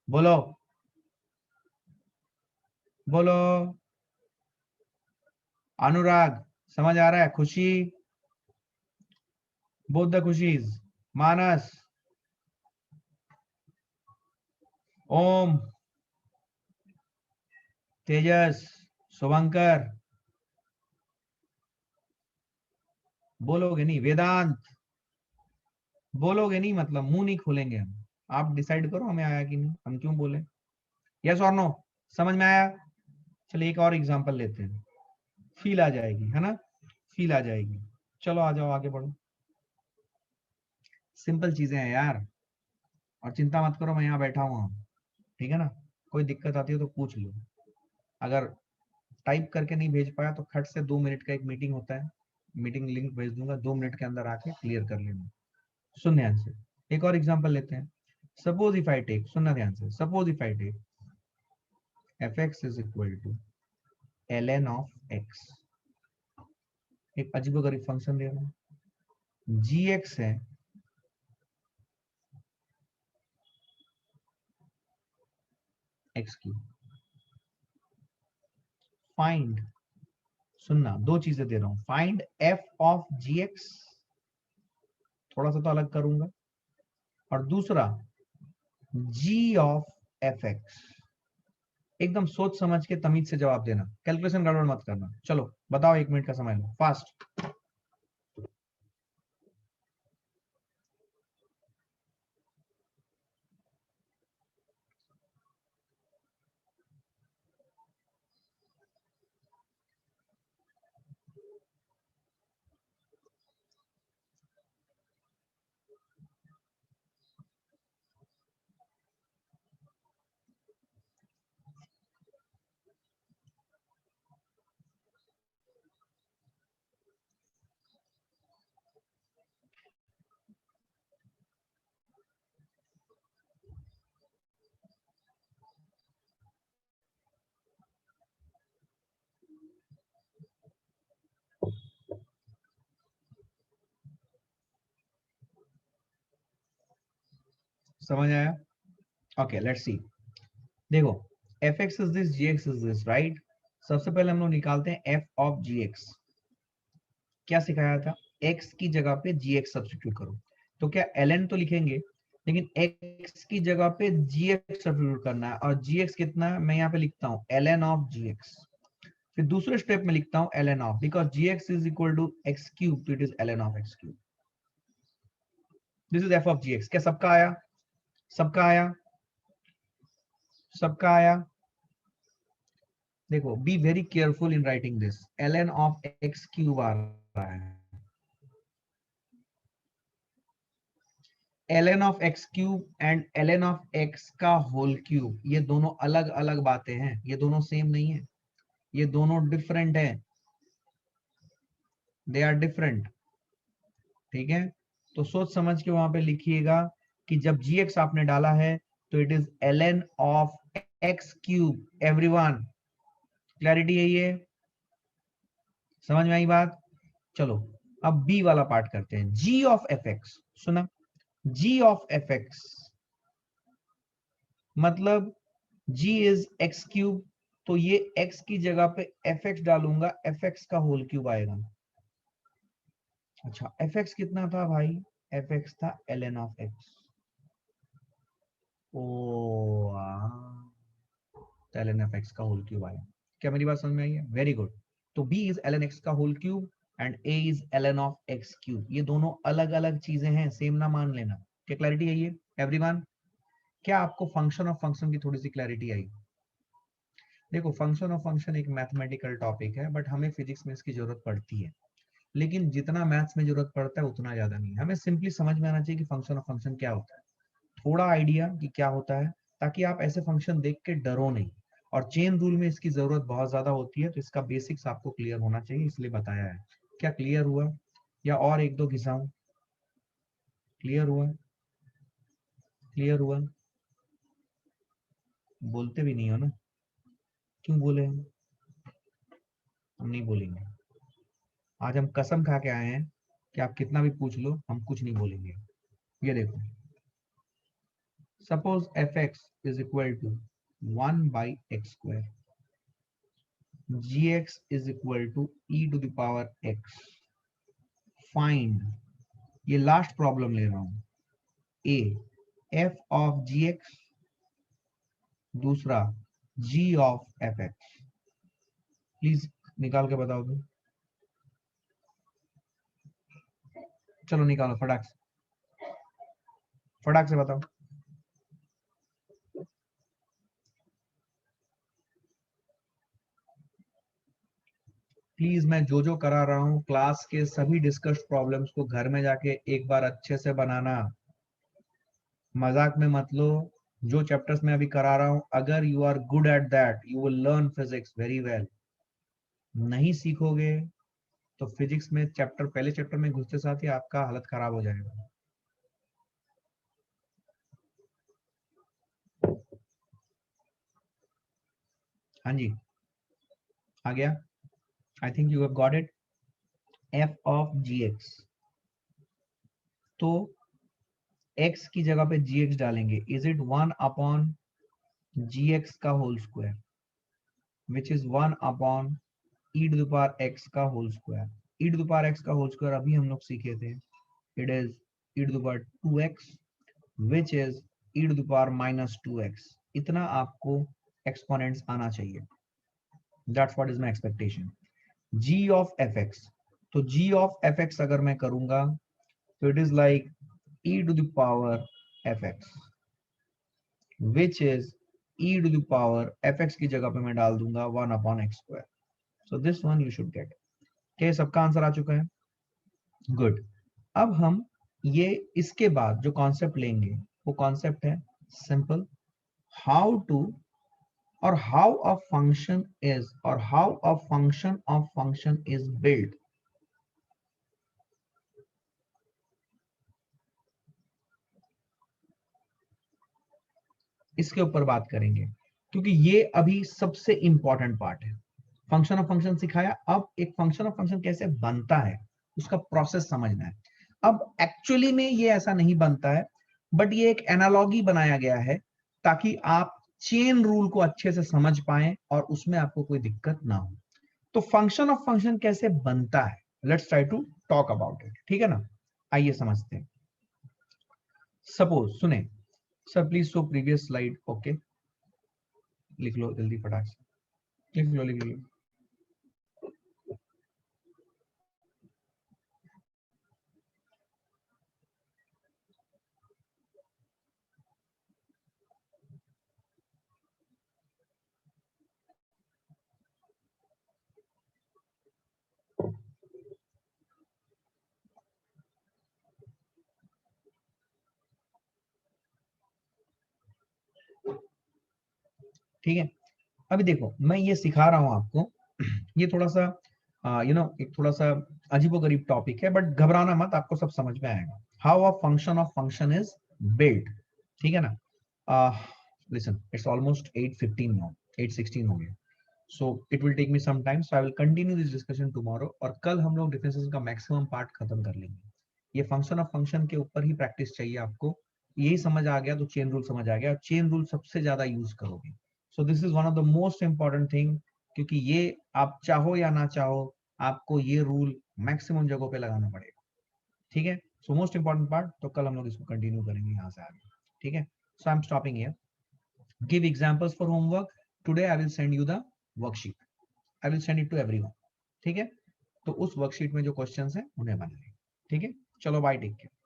बोलो, बोलो। अनुराग समझ आ रहा है? खुशी, बोथ द खुशीज, मानस, ओम, तेजस, शुभंकर, बोलोगे नहीं? वेदांत, बोलोगे नहीं मतलब मुंह नहीं खोलेंगे हम। आप डिसाइड करो हमें आया कि नहीं, हम क्यों बोले। यस और नो, समझ में आया? चलिए एक और एग्जांपल लेते हैं, फील आ जाएगी, है ना, फील आ जाएगी। चलो आ जाओ, आगे बढ़ो। सिंपल चीजें हैं यार, और चिंता मत करो, मैं यहाँ बैठा हुआ, ठीक है ना। कोई दिक्कत आती है तो पूछ लो। अगर टाइप करके नहीं भेज पाया तो खट से 2 मिनट का एक मीटिंग होता है, मीटिंग लिंक भेज दूंगा, 2 मिनट के अंदर आके क्लियर कर लेना। सुन ध्यान से, एक और एग्जांपल लेते हैं। सपोज इफ आई टेक, सुनना ध्यान से, suppose if I take fx is equal to ln of x, एक अजीबोगरीब फंक्शन दे रहा हूं, gx है x की, फाइंड, सुनना, दो चीजें दे रहा हूं, फाइंड f ऑफ gx, थोड़ा सा तो अलग करूंगा, और दूसरा g ऑफ fx, एकदम सोच समझ के तमीज से जवाब देना, कैलकुलेशन गड़बड़ मत करना। चलो बताओ, 1 मिनट का समय लो, फास्ट। समझ आया? Okay, let's see. देखो, f x is this, g x is this, right. सबसे पहले हम लोग निकालते हैं एफ ऑफ जी एक्स। क्या सिखाया था? एक्स की जगह पे जी एक्स सब्सटीट्यूट करो। तो क्या एल एन तो लिखेंगे, लेकिन एक्स की जगह पे जी एक्स सब्सटीट्यूट करना है। और जी एक्स कितना है, मैं यहाँ पे लिखता हूँ l n of g x. फिर दूसरे स्टेप में लिखता हूँ l n of, because g x is equal to x cube, तो it is l n of x cube. This is f of g x. क्या सबका आया? सबका आया? सबका आया? देखो, be very careful in writing this. L n of x cube आ रहा है, ln of x cube and ln of x का होल क्यूब, ये दोनों अलग अलग बातें हैं, ये दोनों सेम नहीं है, ये दोनों डिफरेंट है, दे आर डिफरेंट। ठीक है, तो सोच समझ के वहां पे लिखिएगा कि जब gx आपने डाला है तो it is ln of x cube. Everyone, clarity है ये? समझ में आई बात? चलो अब बी वाला पार्ट करते हैं। g ऑफ एफ एक्स, सुना? g ऑफ एफ एक्स मतलब g इज एक्स क्यूब, तो ये x की जगह पे एफ एक्स डालूंगा, एफ एक्स का होल क्यूब आएगा। अच्छा, एफ एक्स कितना था भाई? एफ एक्स था ln ऑफ एक्स। ओ ln ऑफ एक्स का होल क्यूब आया। क्या मेरी बात समझ में आई है? Very good. तो b इज ln x का whole cube and a is ln of x cube. ये दोनों अलग अलग चीजें हैं, सेम ना मान लेना। क्या क्लैरिटी है ये एवरीवन? क्या आपको फंक्शन ऑफ फंक्शन की थोड़ी सी क्लैरिटी आई? देखो, फंक्शन ऑफ फंक्शन एक मैथमेटिकल टॉपिक है, बट हमें फिजिक्स में इसकी जरूरत पड़ती है, लेकिन जितना मैथ्स में जरूरत पड़ता है उतना ज्यादा नहीं। हमें सिंपली समझ में आना चाहिए कि फंक्शन ऑफ फंक्शन क्या होता है, थोड़ा आइडिया कि क्या होता है, ताकि आप ऐसे फंक्शन देख के डरो नहीं। और चेन रूल में इसकी जरूरत बहुत ज्यादा होती है, तो इसका बेसिक्स आपको क्लियर होना चाहिए, इसलिए बताया है। क्या क्लियर हुआ या और एक दो घिसाऊं? क्लियर हुआ? क्लियर हुआ? बोलते भी नहीं हो ना, क्यों बोले? हम नहीं बोलेंगे। आज हम कसम खा के आए हैं कि आप कितना भी पूछ लो, हम कुछ नहीं बोलेंगे। ये देखो, suppose f x is equal to 1/x², g x is equal to e⁻x। Find, ये लास्ट प्रॉब्लम ले रहा हूं, a f of g x, दूसरा g of f x. Please निकाल के बताओ तो। चलो निकालो फटाक से, फटाक से बताओ। प्लीज, मैं जो जो करा रहा हूँ क्लास के सभी डिस्कस्ड प्रॉब्लम्स को घर में जाके एक बार अच्छे से बनाना, मजाक में मत लो। जो चैप्टर्स मैं अभी करा रहा हूँ, अगर you are good at that you will learn physics very well. नहीं सीखोगे तो फिजिक्स में चैप्टर, पहले चैप्टर में घुसते साथ ही आपका हालत खराब हो जाएगा। हाँ जी, आ गया? I think you have got it. F of g x, तो x की जगह पे gx डालेंगे, इज इट 1 अपॉन gx का whole square, which is 1 upon e⁻x का होल स्क्वायर। e⁻x का होल स्क्वायर अभी हम लोग सीखे थे, it is e⁻2x, which is e⁻-2x। इतना आपको एक्सपोनेंट्स आना चाहिए, that's what is my expectation. g of fx, तो g ऑफ fx अगर मैं करूंगा तो it is like e to the power fx, which is e to the power fx की जगह पे मैं डाल दूंगा 1 upon x square. So this one you should get. क्या सबका आंसर आ चुका है? गुड। अब हम ये इसके बाद जो कॉन्सेप्ट लेंगे वो कॉन्सेप्ट है सिंपल, हाउ टू और हाउ अ फंक्शन इज और how a function of function is build. इसके ऊपर बात करेंगे क्योंकि ये अभी सबसे इंपॉर्टेंट पार्ट है। फंक्शन ऑफ फंक्शन सिखाया, अब एक फंक्शन ऑफ फंक्शन कैसे बनता है उसका प्रोसेस समझना है। अब एक्चुअली में ये ऐसा नहीं बनता है, बट ये एक एनालॉगी बनाया गया है ताकि आप चेन रूल को अच्छे से समझ पाएं और उसमें आपको कोई दिक्कत ना हो। तो फंक्शन ऑफ फंक्शन कैसे बनता है, let's try to talk about it, ठीक है ना। आइए समझते हैं। सपोज सुने sir, please show previous slide. Okay, लिख लो जल्दी फटाक से, लिख लो लिख लो। ठीक है, अभी देखो मैं ये सिखा रहा हूं आपको, ये थोड़ा सा एक थोड़ा सा अजीबोगरीब टॉपिक है, बट घबराना मत, आपको सब समझ में आएगा। How a function of function is built, ठीक है ना। लिसन, इट्स ऑलमोस्ट 8:15 नाउ, 8:16 हो गया। So it will take me some time, so I will continue this discussion tomorrow, और कल हम लोग डिफरेंसेस का मैक्सिमम पार्ट खत्म कर लेंगे। ये फंक्शन ऑफ फंक्शन के ऊपर ही प्रैक्टिस चाहिए आपको। यही समझ आ गया तो चेन रूल समझ आ गया, चेन रूल सबसे ज्यादा यूज करोगे। सो this is one of the most important thing, क्योंकि ये आप चाहो या ना चाहो आपको ये रूल मैक्सिमम जगहों पे लगाना पड़ेगा, ठीक है। सो मोस्ट इंपॉर्टेंट पार्ट, तो कल हम लोग इसको कंटिन्यू करेंगे यहाँ से आगे, ठीक है। So I am stopping here, give examples for homework. Today I will send you the worksheet, I will send it to everyone, ठीक है। तो उस वर्कशीट में जो क्वेश्चंस हैं उन्हें बनाएं, ठीक है। चलो बाय, टेक केयर।